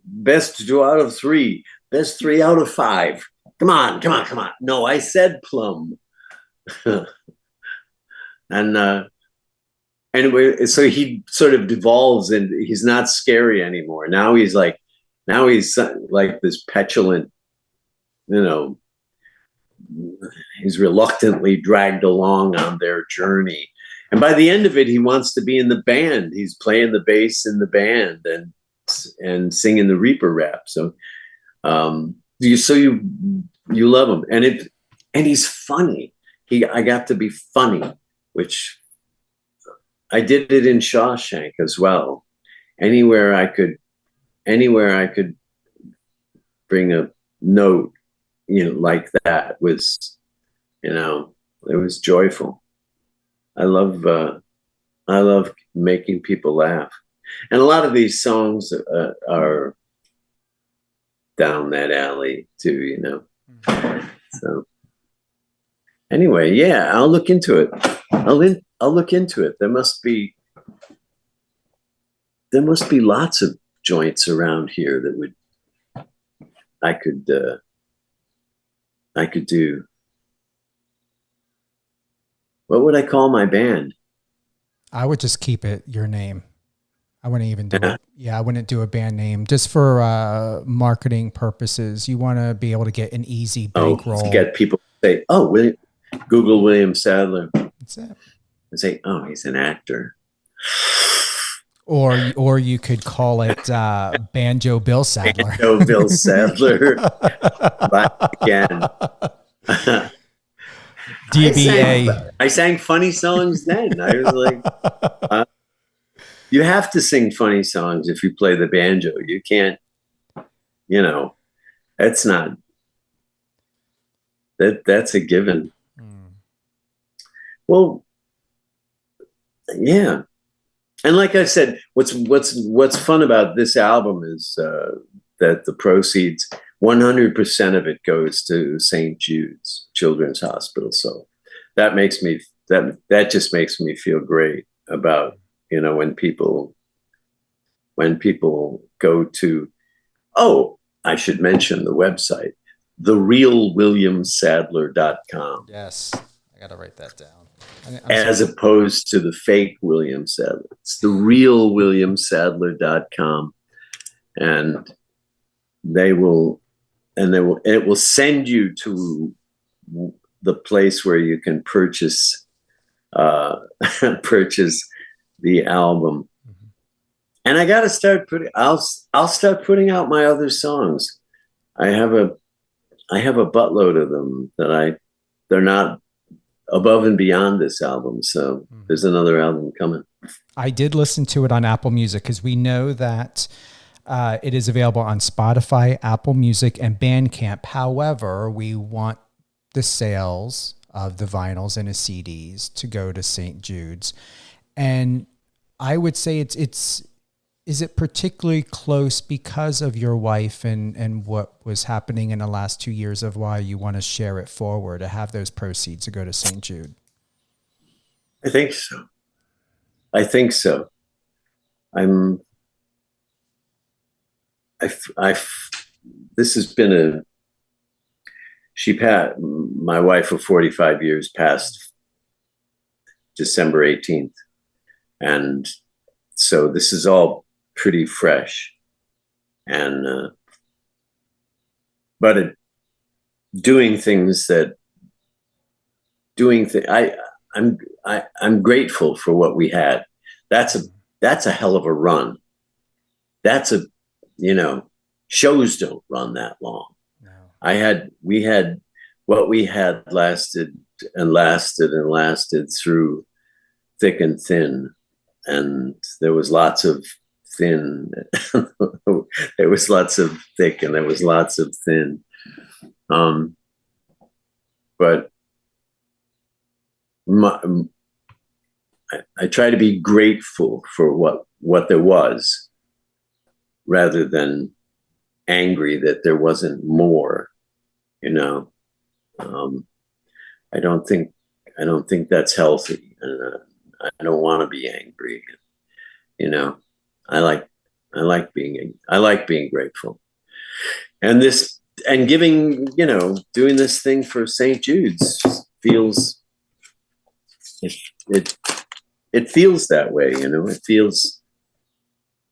best 2 out of 3, best 3 out of 5. Come on. No, I said plum. And anyway, so he sort of devolves, and he's not scary anymore. Now he's like this petulant, he's reluctantly dragged along on their journey. And by the end of it, he wants to be in the band. He's playing the bass in the band and singing the Reaper rap. So, you love him, and he's funny. I got to be funny, which I did it in Shawshank as well. Anywhere I could bring a note, like that was, it was joyful. I love making people laugh. And a lot of these songs are down that alley too, So anyway, yeah, I'll look into it. I'll look into it. There must be lots of joints around here that I could do. What would I call my band? I would just keep it your name. I wouldn't even do it. Yeah, I wouldn't do a band name just for marketing purposes. You want to be able to get an easy bankroll. To get people to say, "Oh, Google William Sadler That's it. and say, "Oh, he's an actor." Or you could call it Banjo Bill Sadler. Banjo Bill Sadler, back again. DBA. I sang funny songs then. I was like, you have to sing funny songs if you play the banjo. You can't, that's not, that's a given. Well, yeah. And like I said, what's fun about this album is that the proceeds, 100% of it goes to St. Jude's Children's Hospital. So that makes me that just makes me feel great about when people go to, oh, I should mention the website, therealwilliamsadler.com. Yes, I got to write that down. As opposed to the fake William Sadler. It's therealwilliamsadler.com. And it will send you to the place where you can purchase purchase the album. Mm-hmm. And I got to start I'll start putting out my other songs. I have a buttload of them they're not above and beyond this album. So there's another album coming. I did listen to it on Apple Music because we know that it is available on Spotify, Apple Music, and Bandcamp. However, we want the sales of the vinyls and the CDs to go to St. Jude's. And I would say is it particularly close because of your wife and what was happening in the last 2 years of why you want to share it forward, to have those proceeds to go to St. Jude? I think so. This has been my wife of 45 years passed December 18th. And so this is all pretty fresh. And, but I'm grateful for what we had. That's a hell of a run. Shows don't run that long. No. What we had lasted through thick and thin. And there was lots of thin. There was lots of thick and there was lots of thin. But I try to be grateful for what there was, rather than angry that there wasn't more. I don't think that's healthy, and I don't want to be angry. I like being grateful, and giving, doing this thing for St. Jude's feels it feels that way. It feels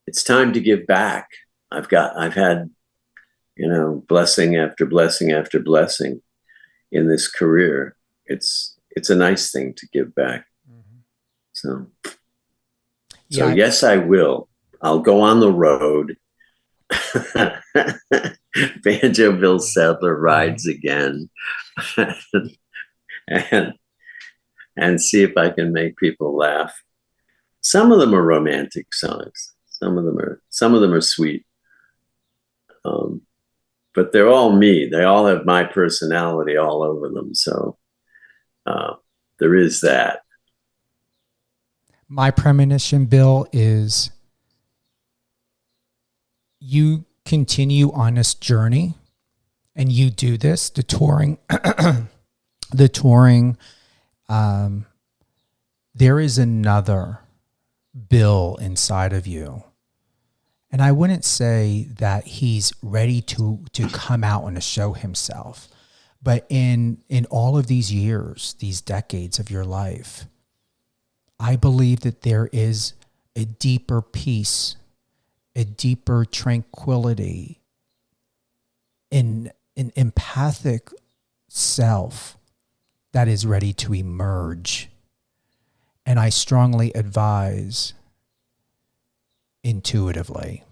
it's time to give back. I've had blessing after blessing after blessing in this career. It's a nice thing to give back. Mm-hmm. So yes, I will. I'll go on the road. Banjo Bill Sadler rides again, and see if I can make people laugh. Some of them are romantic songs. Some of them are sweet. But they're all me. They all have my personality all over them. So there is that. My premonition, Bill, is you continue on this journey and you do this, the touring, there is another Bill inside of you. And I wouldn't say that he's ready to come out and to show himself. But in all of these years, these decades of your life, I believe that there is a deeper peace, a deeper tranquility, an empathic self that is ready to emerge. And I strongly advise intuitively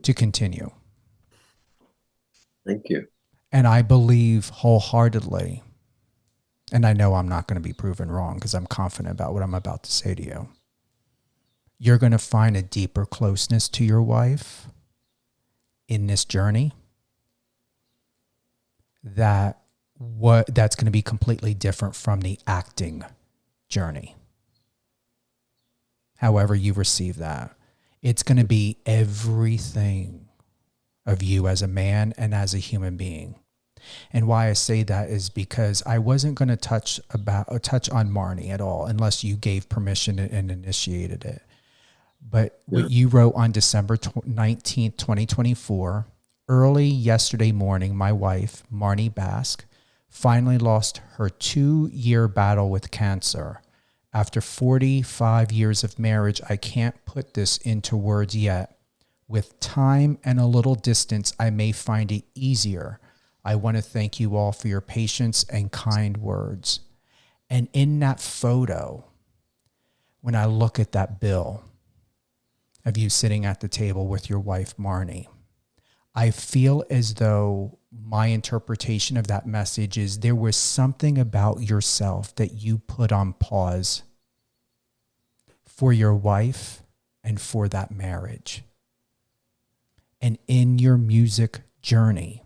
to continue. Thank you. And I believe wholeheartedly, and I know I'm not going to be proven wrong because I'm confident about what I'm about to say to you. You're going to find a deeper closeness to your wife in this journey that's going to be completely different from the acting journey. However you receive that, it's going to be everything of you as a man and as a human being. And why I say that is because I wasn't going to touch on Marnie at all unless you gave permission and initiated it. But what you wrote on December 19th, 2024, early yesterday morning, my wife, Marnie Bask, finally lost her 2-year battle with cancer. After 45 years of marriage, I can't put this into words yet. With time and a little distance, I may find it easier. I want to thank you all for your patience and kind words. And in that photo, when I look at that bill of you sitting at the table with your wife, Marnie, I feel as though my interpretation of that message is there was something about yourself that you put on pause for your wife and for that marriage. And in your music journey,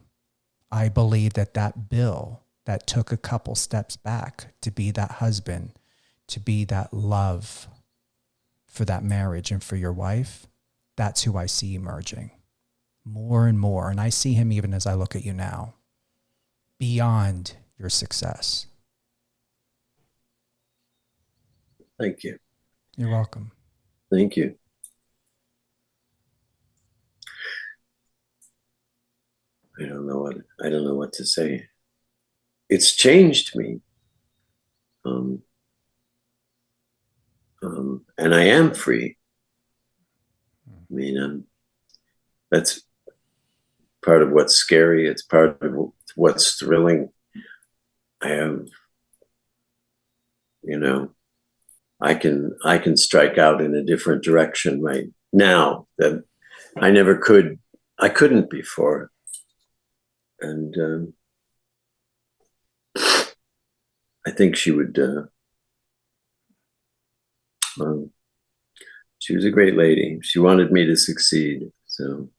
I believe that bill that took a couple steps back to be that husband, to be that love for that marriage and for your wife, that's who I see emerging more and more. And I see him even as I look at you now, beyond your success. Thank you. You're welcome. Thank you. I don't know what to say. It's changed me. And I am free. I mean, that's part of what's scary. It's part of what's thrilling. I have, I can strike out in a different direction right now that I couldn't before. And I think she would, she was a great lady. She wanted me to succeed. So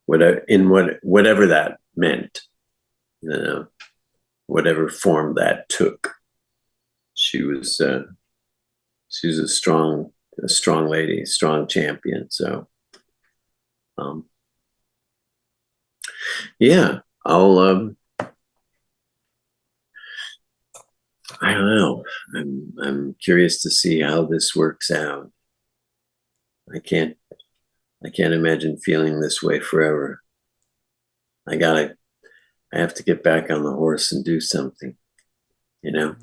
whatever that meant, whatever form that took, she was a strong lady, strong champion. So, yeah, I don't know. I'm curious to see how this works out. I can't imagine feeling this way forever. I have to get back on the horse and do something, And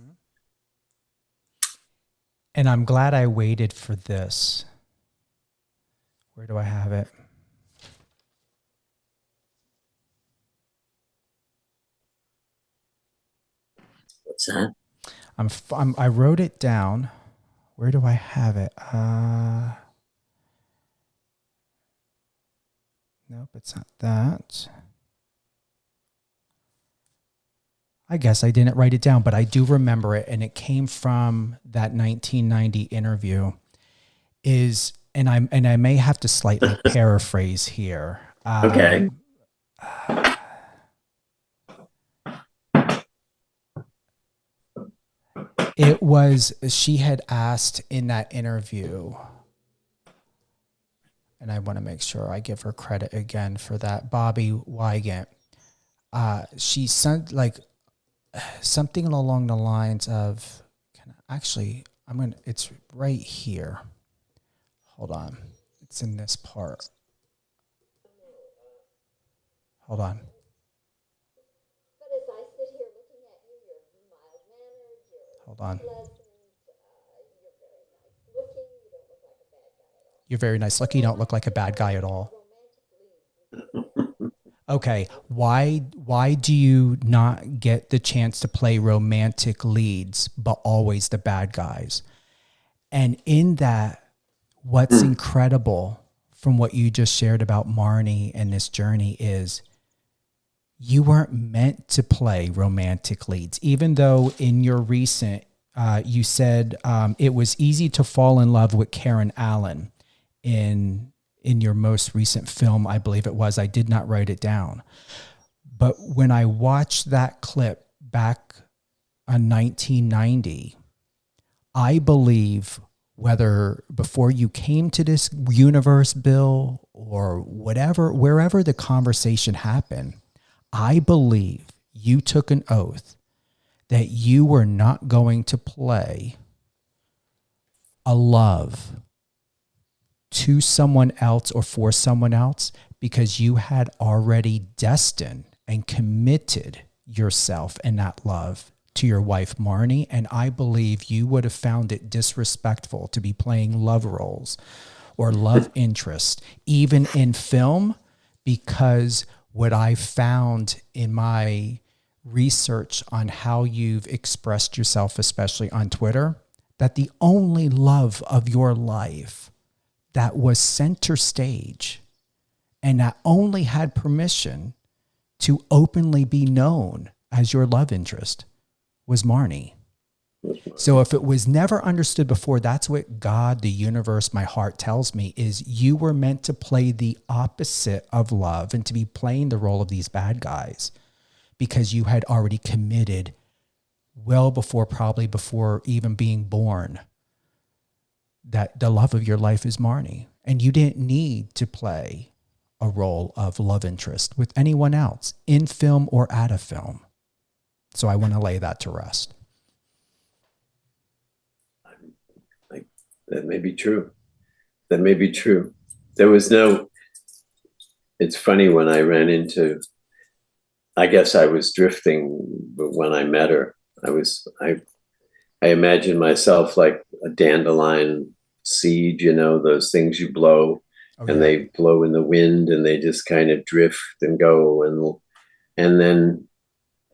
I'm glad I waited for this. Where do I have it? What's that? I wrote it down. Where do I have it? Nope, it's not that. I guess I didn't write it down, but I do remember it, and it came from that 1990 interview. And I may have to slightly paraphrase here. Okay. It was, she had asked in that interview, and I want to make sure I give her credit again for that, Bobby Wygant. She sent something along the lines of, it's right here. Hold on. It's in this part. Hold on. Hold on. You're very nice looking. You don't look like a bad guy at all. Okay, why do you not get the chance to play romantic leads, but always the bad guys? And in that, what's incredible from what you just shared about Marnie and this journey is you weren't meant to play romantic leads, even though in your recent, you said it was easy to fall in love with Karen Allen in your most recent film, I believe it was. I did not write it down. But when I watched that clip back on 1990, I believe whether before you came to this universe, Bill, or whatever, wherever the conversation happened, I believe you took an oath that you were not going to play a love to someone else or for someone else, because you had already destined and committed yourself in that love to your wife, Marnie. And I believe you would have found it disrespectful to be playing love roles or love interest, even in film, because what I found in my research on how you've expressed yourself, especially on Twitter, that the only love of your life that was center stage and that only had permission to openly be known as your love interest was Marnie. So if it was never understood before, that's what God, the universe, my heart tells me, is you were meant to play the opposite of love and to be playing the role of these bad guys, because you had already committed well before, probably before even being born, that the love of your life is Marnie. And you didn't need to play a role of love interest with anyone else in film or out of film. So I want to lay that to rest. That may be true. That may be true. There was no, it's funny when I ran into, I guess I was drifting, but when I met her, I imagined myself like a dandelion seed, you know, those things you blow and they blow in the wind and they just kind of drift and go. And then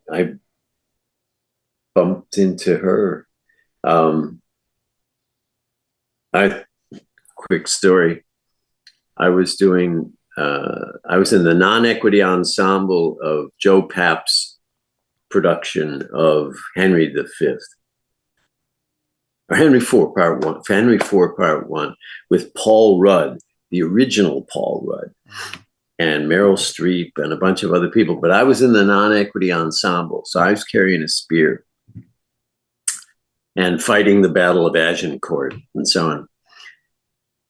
I bumped into her. Quick story. I was in the non-equity ensemble of Joe Papp's production of Henry V, or Henry IV, Part 1, with Paul Rudd, the original Paul Rudd, and Meryl Streep and a bunch of other people. But I was in the non-equity ensemble, so I was carrying a spear and fighting the Battle of Agincourt and so on.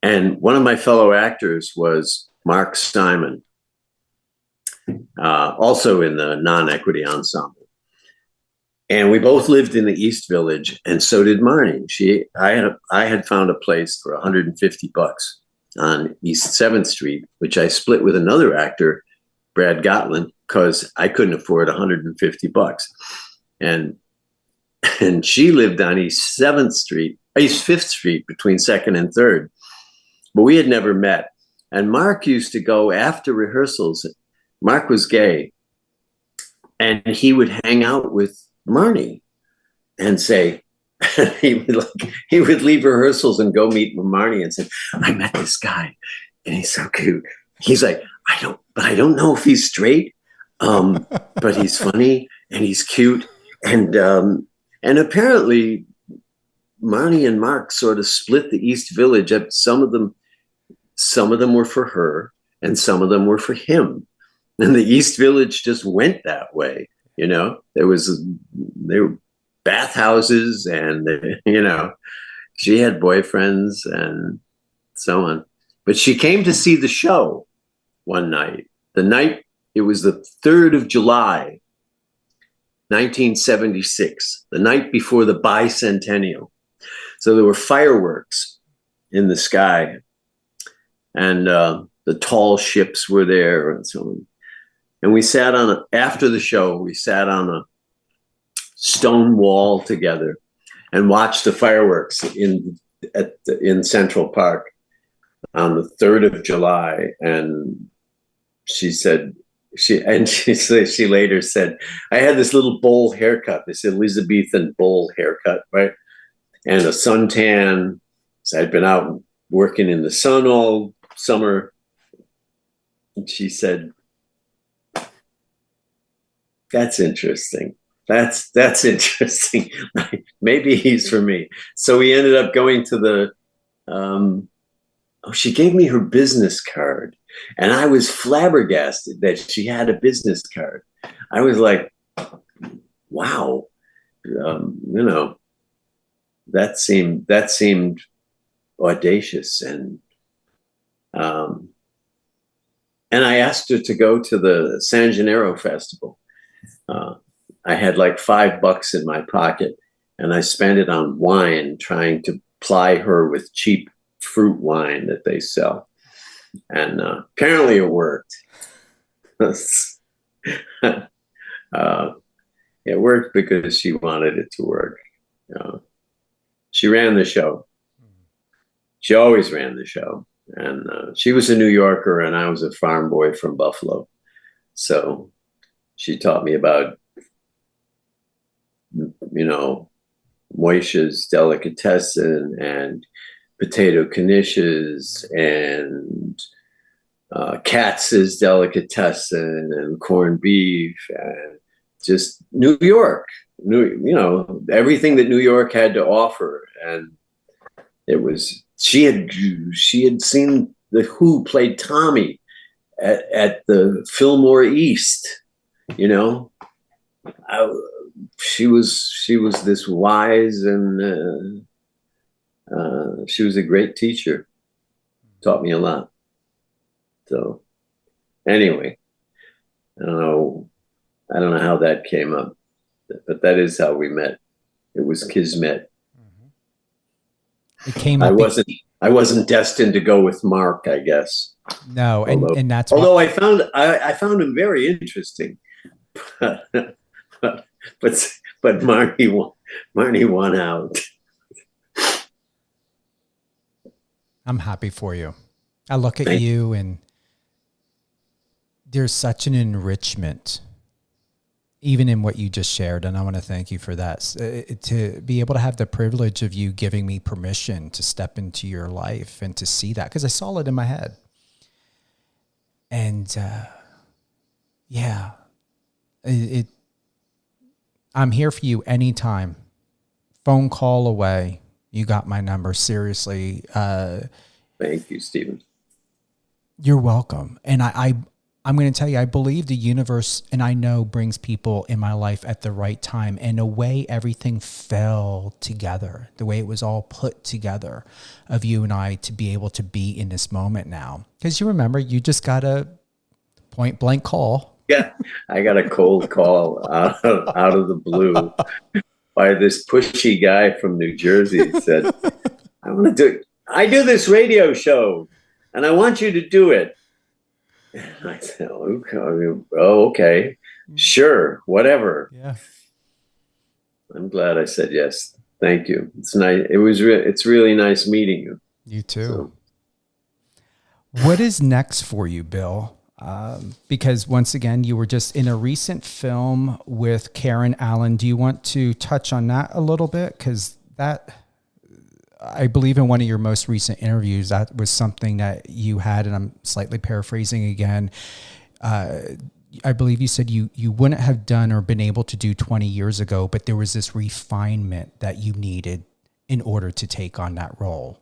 And one of my fellow actors was Mark Simon, also in the non-equity ensemble. And we both lived in the East Village, and so did Marnie. I had found a place for $150 on East 7th Street, which I split with another actor, Brad Gottland, because I couldn't afford $150. And she lived on East 5th Street between 2nd and 3rd. But we had never met. And Mark used to go after rehearsals. Mark was gay. And he would hang out with Marnie and say, he would leave rehearsals and go meet with Marnie and say, I met this guy and he's so cute. He's like, I don't know if he's straight, but he's funny and he's cute. And apparently Marnie and Mark sort of split the East Village up. Some of them were for her and some of them were for him. And the East Village just went that way. You know, there were bathhouses and, you know, she had boyfriends and so on. But she came to see the show one night. It was the 3rd of July, 1976, the night before the bicentennial. So there were fireworks in the sky and the tall ships were there and so on. And we after the show, we sat on a stone wall together and watched the fireworks in Central Park on the 3rd of July. And she said, She later said, I had this little bowl haircut, this Elizabethan bowl haircut, right? And a suntan. So I'd been out working in the sun all summer. And she said, that's interesting. That's interesting. Maybe he's for me. So we ended up going to the, she gave me her business card. And I was flabbergasted that she had a business card. I was like, wow, that seemed audacious. And I asked her to go to the San Gennaro Festival. I had like $5 in my pocket, and I spent it on wine, trying to ply her with cheap fruit wine that they sell. And apparently it worked. It worked because she wanted it to work. She ran the show. She always ran the show. And she was a New Yorker, and I was a farm boy from Buffalo. So she taught me about, Moisha's delicatessen and potato knishes and Katz's delicatessen and corned beef and just New York, everything that New York had to offer. And it was, she had seen the Who played Tommy at the Fillmore East, she was this wise, and she was a great teacher. Taught me a lot. So anyway, I don't know how that came up, but that is how we met. It was kismet. It came up. I wasn't destined to go with Mark, I guess. No, and that's although I found him very interesting. But Marnie won out. I'm happy for you. I look at you, and there's such an enrichment, even in what you just shared. And I want to thank you for that. To be able to have the privilege of you giving me permission to step into your life and to see that, because I saw it in my head. And I'm here for you anytime. Phone call away. You got my number. Seriously. Thank you, Stephen. You're welcome. And I'm going to tell you, I believe the universe, and I know, brings people in my life at the right time. And the way everything fell together, the way it was all put together of you and I to be able to be in this moment now. Because you remember, you just got a point blank call. Yeah, I got a cold call out of the blue by this pushy guy from New Jersey. He said, I do this radio show, and I want you to do it. And I said, okay, sure, whatever. Yeah. I'm glad I said yes. Thank you. It's nice. It's really nice meeting you. You too. So. What is next for you, Bill? Because once again, you were just in a recent film with Karen Allen. Do you want to touch on that a little bit? Because that, I believe in one of your most recent interviews, that was something that you had, and I'm slightly paraphrasing again. I believe you said you wouldn't have done or been able to do 20 years ago, but there was this refinement that you needed in order to take on that role.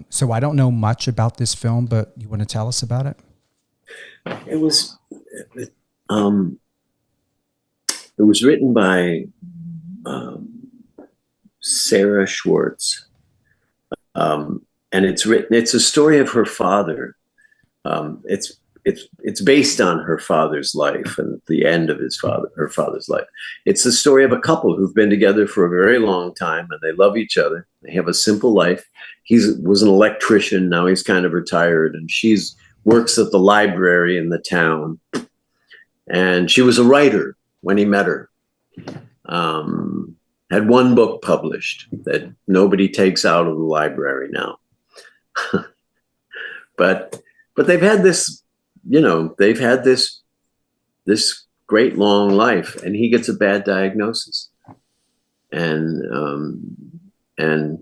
So I don't know much about this film, but you want to tell us about it? It was written by Sarah Schwartz, and it's a story of her father. It's based on her father's life and the end of her father's life. It's the story of a couple who've been together for a very long time, and they love each other. They have a simple life. He was an electrician. Now he's kind of retired, and works at the library in the town. And she was a writer when he met her. Had one book published that nobody takes out of the library now. But they've had this this great long life, and he gets a bad diagnosis, and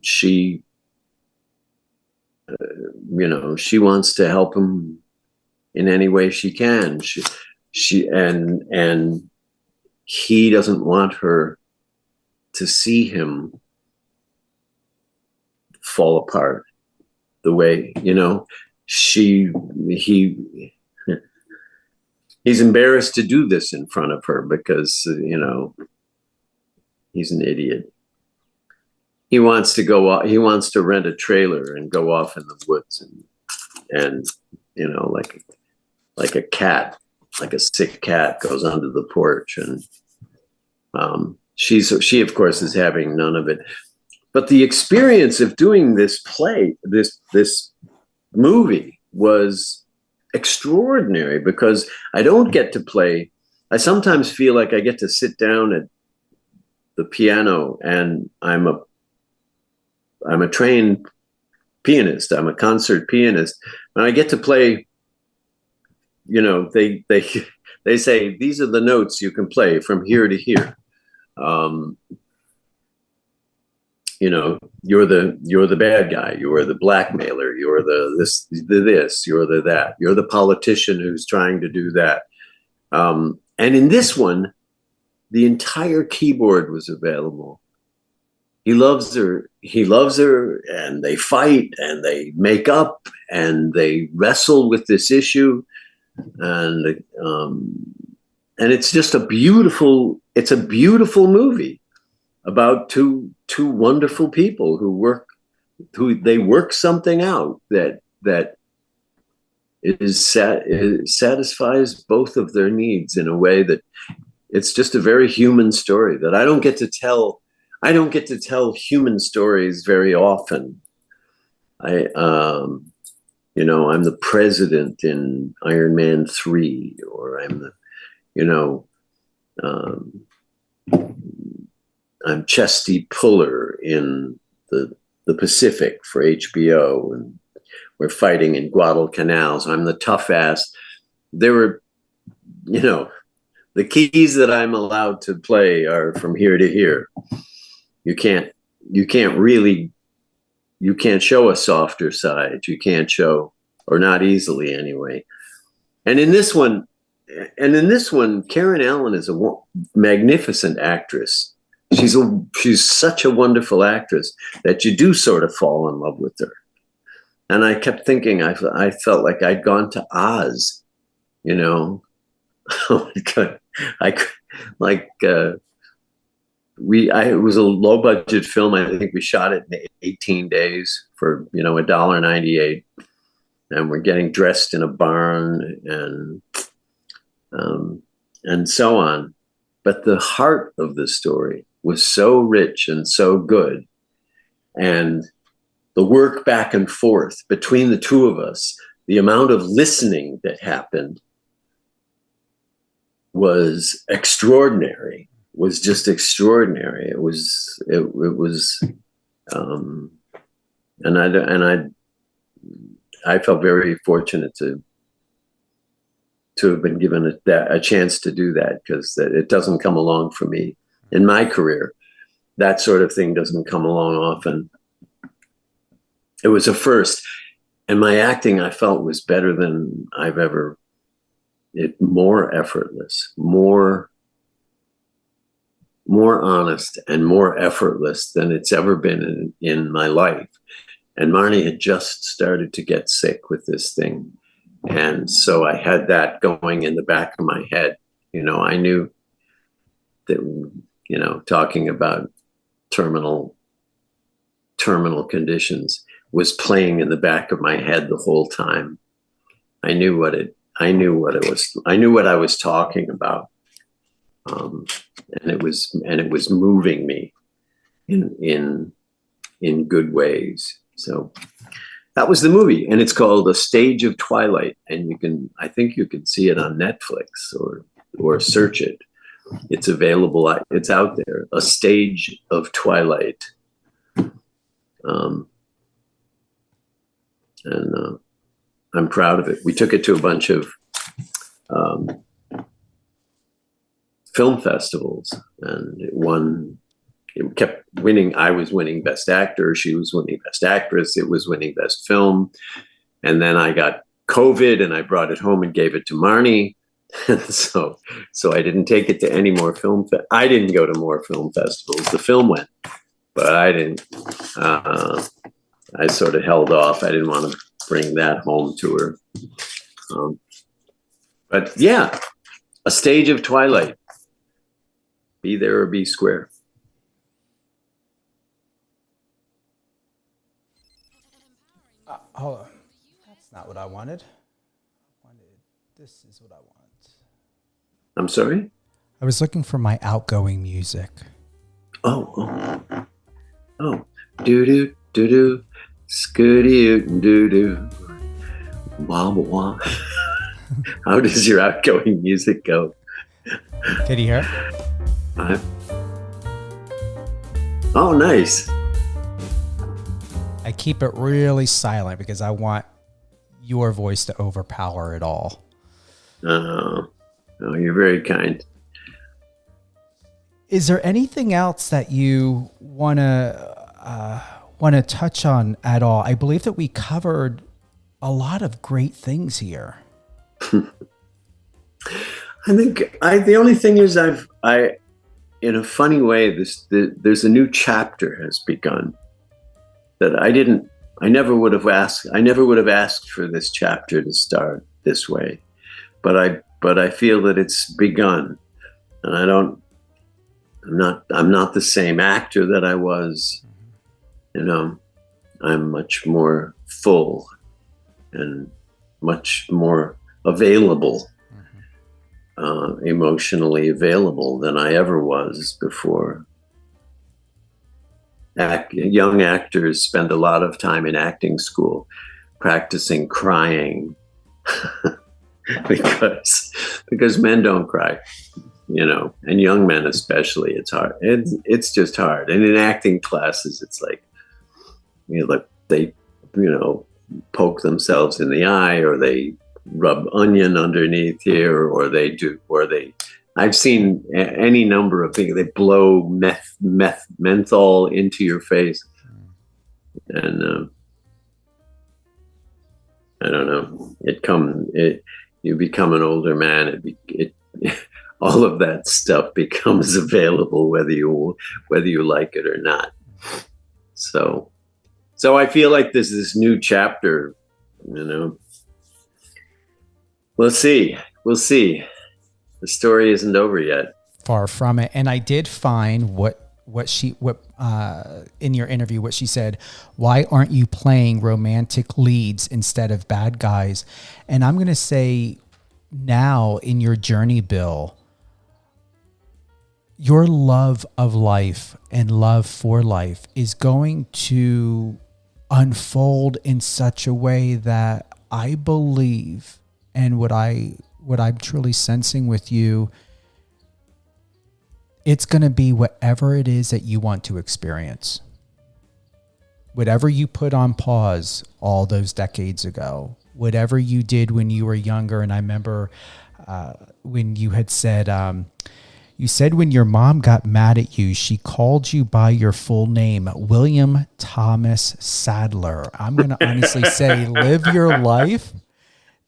she, she wants to help him in any way she can. And he doesn't want her to see him fall apart the way, he's embarrassed to do this in front of her because, he's an idiot. He wants to go off, he wants to rent a trailer and go off in the woods and like a cat, like a sick cat goes under the porch, and she of course is having none of it. But the experience of doing this play, this movie, was extraordinary because I don't get to play. I sometimes feel like I get to sit down at the piano, and I'm a trained pianist. I'm a concert pianist, and I get to play. They say these are the notes you can play from here to here. You're the bad guy. You're the blackmailer. You're this. You're the that. You're the politician who's trying to do that. And in this one, the entire keyboard was available. He loves her, and they fight and they make up and they wrestle with this issue. And it's just a beautiful movie about two wonderful people who work something out that satisfies both of their needs in a way that it's just a very human story that I don't get to tell. I don't get to tell human stories very often. I'm the president in Iron Man 3, or I'm Chesty Puller in the Pacific for HBO, and we're fighting in Guadalcanal. So I'm the tough ass. There were, the keys that I'm allowed to play are from here to here. You can't show a softer side. You can't show, or not easily anyway. And in this one, Karen Allen is a magnificent actress. She's such a wonderful actress that you do sort of fall in love with her. And I kept thinking, I felt like I'd gone to Oz, Oh my God. It was a low budget film. I think we shot it in 18 days for, $1.98. And we're getting dressed in a barn and so on. But the heart of the story was so rich and so good. And the work back and forth between the two of us, the amount of listening that happened was extraordinary. Was just extraordinary. It was, I felt very fortunate to have been given a chance to do that, because it doesn't come along for me in my career. That sort of thing doesn't come along often. It was a first, and my acting, I felt, was better than I've ever. More effortless, more honest, and more effortless than it's ever been in my life. And Marnie had just started to get sick with this thing. And so I had that going in the back of my head. I knew that, talking about terminal conditions was playing in the back of my head the whole time. I knew what I was talking about. And it was moving me in good ways. So that was the movie, and it's called A Stage of Twilight, and I think you can see it on Netflix or search it. It's available. It's out there. A Stage of Twilight. And I'm proud of it. We took it to a bunch of film festivals, and it kept winning. I was winning Best Actor. She was winning Best Actress. It was winning Best Film. And then I got COVID and I brought it home and gave it to Marnie. And so I didn't take it to any more I didn't go to more film festivals. The film went, but I didn't. I sort of held off. I didn't want to bring that home to her. But yeah, A Stage of Twilight. Be there or be square. Hold on. That's not what I wanted. This is what I want. I'm sorry? I was looking for my outgoing music. Oh. Doo-doo, doo-doo, scooty doo-doo. Wah, wah. How does your outgoing music go? Can you hear? Oh, nice. I keep it really silent because I want your voice to overpower it all. Oh, you're very kind. Is there anything else that you want to touch on at all? I believe that we covered a lot of great things here. I think the only thing is in a funny way, there's a new chapter has begun that I never would have asked for this chapter to start this way, but I feel that it's begun, and I'm not the same actor that I was. I'm much more full and much more available, emotionally available than I ever was before. Young actors spend a lot of time in acting school practicing crying because men don't cry, and young men especially. It's hard. It's just hard. And in acting classes, it's like, they poke themselves in the eye, or they rub onion underneath here, I've seen any number of things. They blow menthol into your face, and I don't know. You become an older man. All of that stuff becomes available whether you like it or not. So I feel like there's this new chapter. We'll see. The story isn't over yet. Far from it. And I did find what in your interview, what she said, why aren't you playing romantic leads instead of bad guys? And I'm going to say now in your journey, Bill, your love of life and love for life is going to unfold in such a way that I believe, and what I'm truly sensing with you, it's going to be whatever it is that you want to experience. Whatever you put on pause all those decades ago, whatever you did when you were younger. And I remember when you had said, when your mom got mad at you, she called you by your full name, William Thomas Sadler. I'm going to honestly say, live your life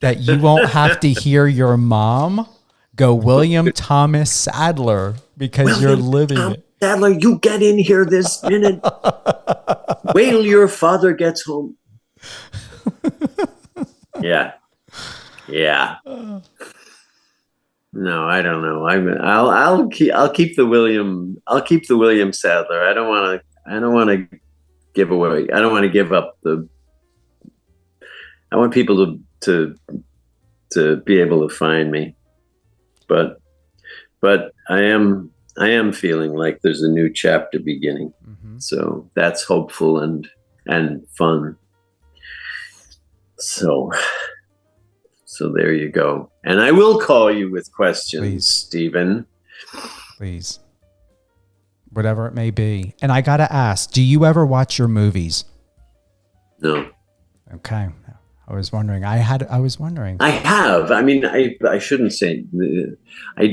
that you won't have to hear your mom go William Thomas Sadler, because you're living it. Sadler, you get in here this minute. Wait till your father gets home. Yeah. No, I don't know. I'll keep the William Sadler. I don't want to give away. I don't want to give up I want people to be able to find me, but I am feeling like there's a new chapter beginning. Mm-hmm. So that's hopeful and fun. So there you go. And I will call you with questions, please, Stephen. Please. Whatever it may be. And I got to ask, do you ever watch your movies? No. Okay. I was wondering. I have. I mean, I shouldn't say. I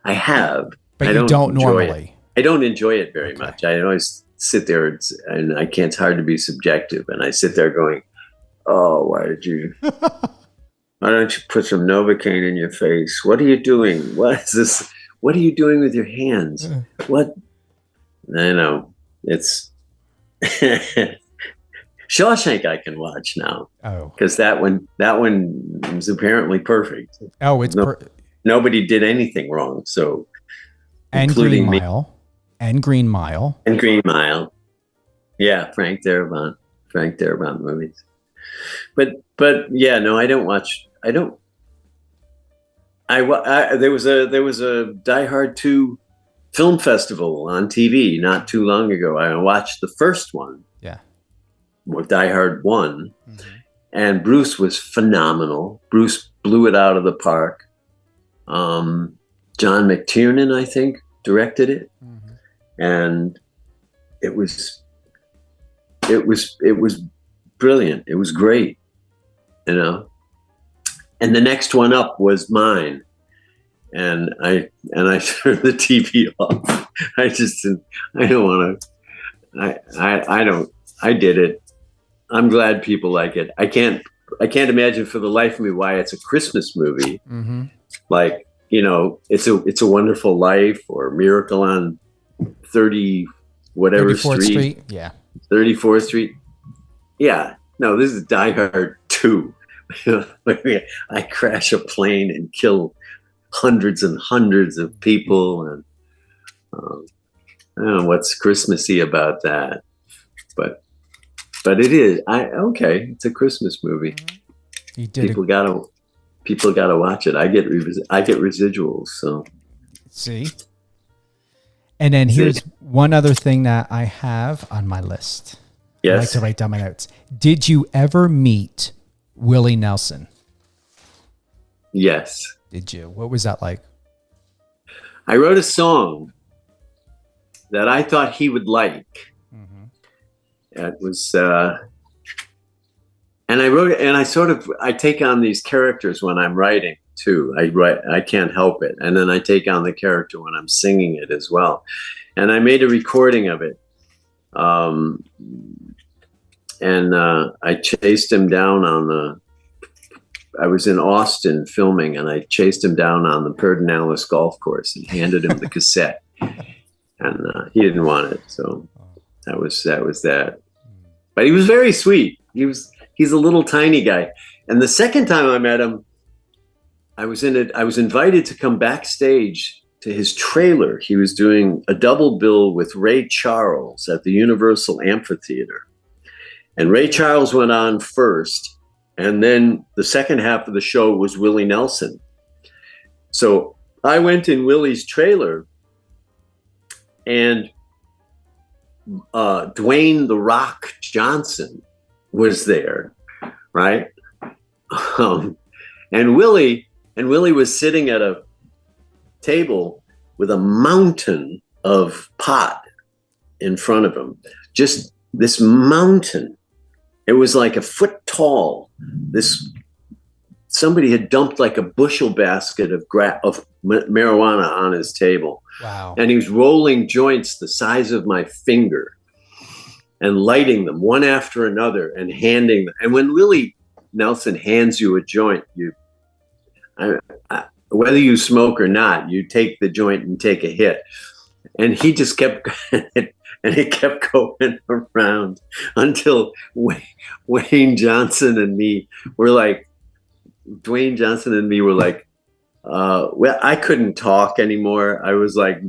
I have. But I you don't enjoy normally. It. I don't enjoy it very much. I always sit there and I can't. It's hard to be subjective, and I sit there going, "Oh, why don't you put some Novocaine in your face? What are you doing? What is this? What are you doing with your hands? What?" I know it's Shawshank. I can watch now. Oh, because that one is apparently perfect. Oh, it's nobody did anything wrong. So, and including Green Mile, and Green Mile, and Green Mile. Yeah, Frank Darabont movies. But yeah, no, I don't watch. I don't. There was a Die Hard 2 film festival on TV not too long ago. I watched the first one. Yeah. With Die Hard 1. Mm-hmm. And Bruce was phenomenal. Bruce blew it out of the park. John McTiernan, I think, directed it. Mm-hmm. And it was brilliant. It was great, you know. And the next one up was mine. And I turned the TV off. I did it. I'm glad people like it. I can't imagine for the life of me why it's a Christmas movie. Mm-hmm. Like, you know, it's a Wonderful Life or Miracle on 34th Street. Yeah. 34th Street. Yeah. No, this is Die Hard 2. I crash a plane and kill hundreds and hundreds of people. And I don't know what's Christmassy about that. But it is. It's a Christmas movie. You did. People gotta watch it. I get residuals. So see. And then here's one other thing that I have on my list. Yes. I like to write down my notes. Did you ever meet Willie Nelson? Yes. Did you? What was that like? I wrote a song that I thought he would like. It was, and I wrote it, and I take on these characters when I'm writing too. I can't help it. And then I take on the character when I'm singing it as well. And I made a recording of it. I chased him down I was in Austin filming, and I chased him down on the Pedernales golf course and handed him the cassette, and he didn't want it. So that was that. But he was very sweet. He's a little tiny guy. And the second time I met him, I was invited to come backstage to his trailer. He was doing a double bill with Ray Charles at the Universal Amphitheater. And Ray Charles went on first, and then the second half of the show was Willie Nelson. So I went in Willie's trailer, and Dwayne "The Rock" Johnson was there, right? And Willie was sitting at a table with a mountain of pot in front of him. Just this mountain. It was like a foot tall. Somebody had dumped like a bushel basket of marijuana on his table. Wow. And he was rolling joints the size of my finger and lighting them one after another and handing them. And when Willie Nelson hands you a joint, whether you smoke or not, you take the joint and take a hit. And he just kept, and it kept going around until Dwayne Johnson and me were like, well, I couldn't talk anymore. I was like,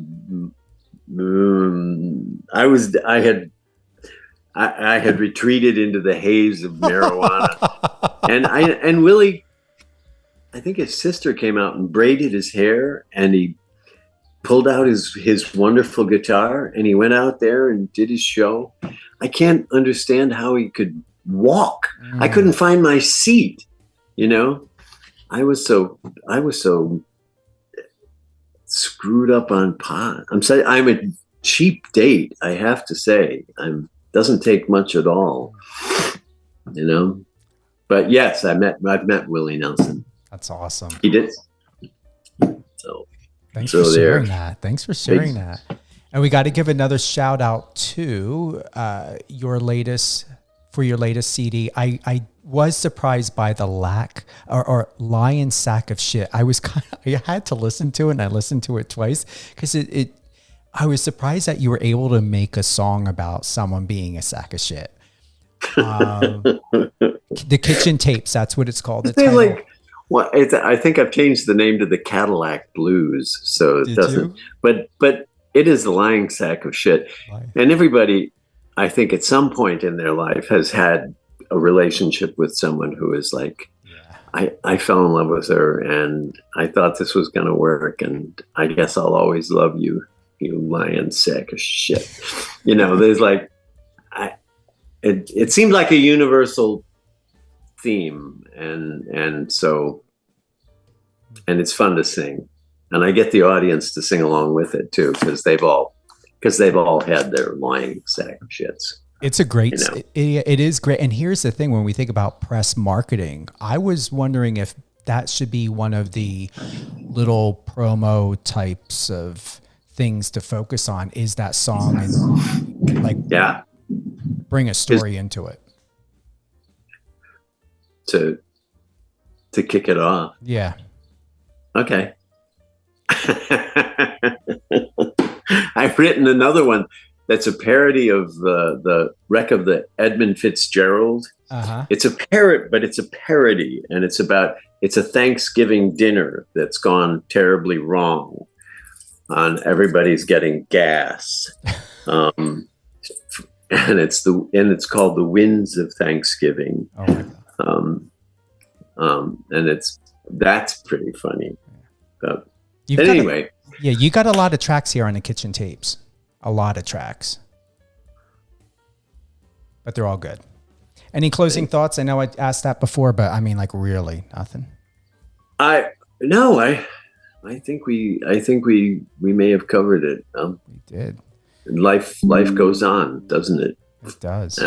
I had retreated into the haze of marijuana. and Willie, I think his sister came out and braided his hair, and he pulled out his wonderful guitar, and he went out there and did his show. I can't understand how he could walk. I couldn't find my seat, you know? I was so screwed up on pot. I'm a cheap date, I have to say. Doesn't take much at all, you know? But yes, I've met Willie Nelson. That's awesome. He did. So Thanks So for there. sharing that. Thanks for sharing that. And we got to give another shout out to your latest CD. I was surprised by the lack or lion sack of shit. I had to listen to it, and I listened to it twice because I was surprised that you were able to make a song about someone being a sack of shit. The Kitchen Tapes, that's what it's called. The title. Like, well, I think I've changed the name to the Cadillac Blues, so it doesn't. You? But it is a lying sack of shit, and everybody, I think, at some point in their life has had a relationship with someone who is like, I fell in love with her, and I thought this was going to work, and I guess I'll always love you, you lying sack of shit. There's like, it seemed like a universal theme, and so it's fun to sing, and I get the audience to sing along with it too, because they've all had their lying sack of shits. It's a great, it is great. And here's the thing, when we think about press marketing, I was wondering if that should be one of the little promo types of things to focus on, is that song, and like, bring a story into it. To kick it off. Yeah. Okay. I've written another one that's a parody of the wreck of the Edmund Fitzgerald. Uh-huh. It's a parody, and it's a Thanksgiving dinner that's gone terribly wrong, and everybody's getting gas. And it's called The Winds of Thanksgiving. Oh my God. And that's pretty funny. Anyway, you got a lot of tracks here on the Kitchen Tapes. A lot of tracks, but they're all good. Any closing thoughts? I know I asked that before, but I mean, like, really nothing. I think we may have covered it. We did. Life goes on, doesn't it? It does.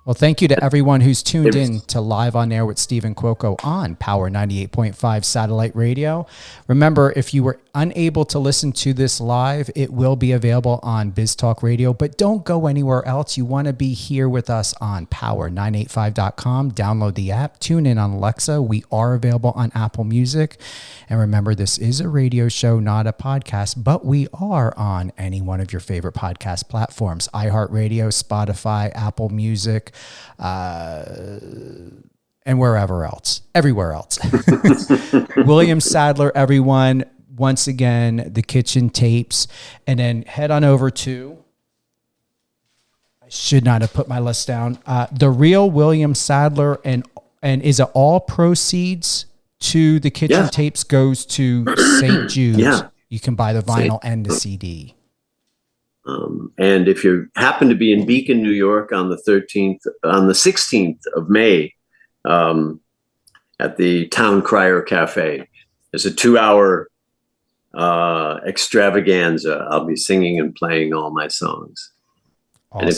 Well, thank you to everyone who's tuned in to Live on Air with Stephen Cuoco on Power 98.5 Satellite Radio. Remember, if you were unable to listen to this live, it will be available on BizTalk Radio, but don't go anywhere else. You want to be here with us on power985.com. Download the app, tune in on Alexa. We are available on Apple Music. And remember, this is a radio show, not a podcast, but we are on any one of your favorite podcast platforms: iHeartRadio, Spotify, Apple Music, and wherever else, everywhere else. William Sadler, everyone. Once again, the Kitchen Tapes, and then head on over to, I should not have put my list down, The Real William Sadler, and is it all proceeds to the Kitchen Tapes goes to St. Jude's? Yeah. You can buy the vinyl and the CD. And if you happen to be in Beacon, New York on the 16th of May, at the Town Crier Cafe, there's a 2-hour extravaganza. I'll be singing and playing all my songs. Awesome. And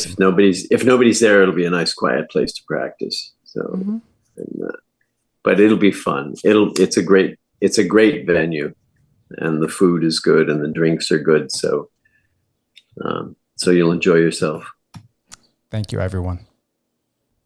if nobody's there, it'll be a nice quiet place to practice. So, but it'll be fun. It's a great venue, and the food is good and the drinks are good. So you'll enjoy yourself. Thank you, everyone.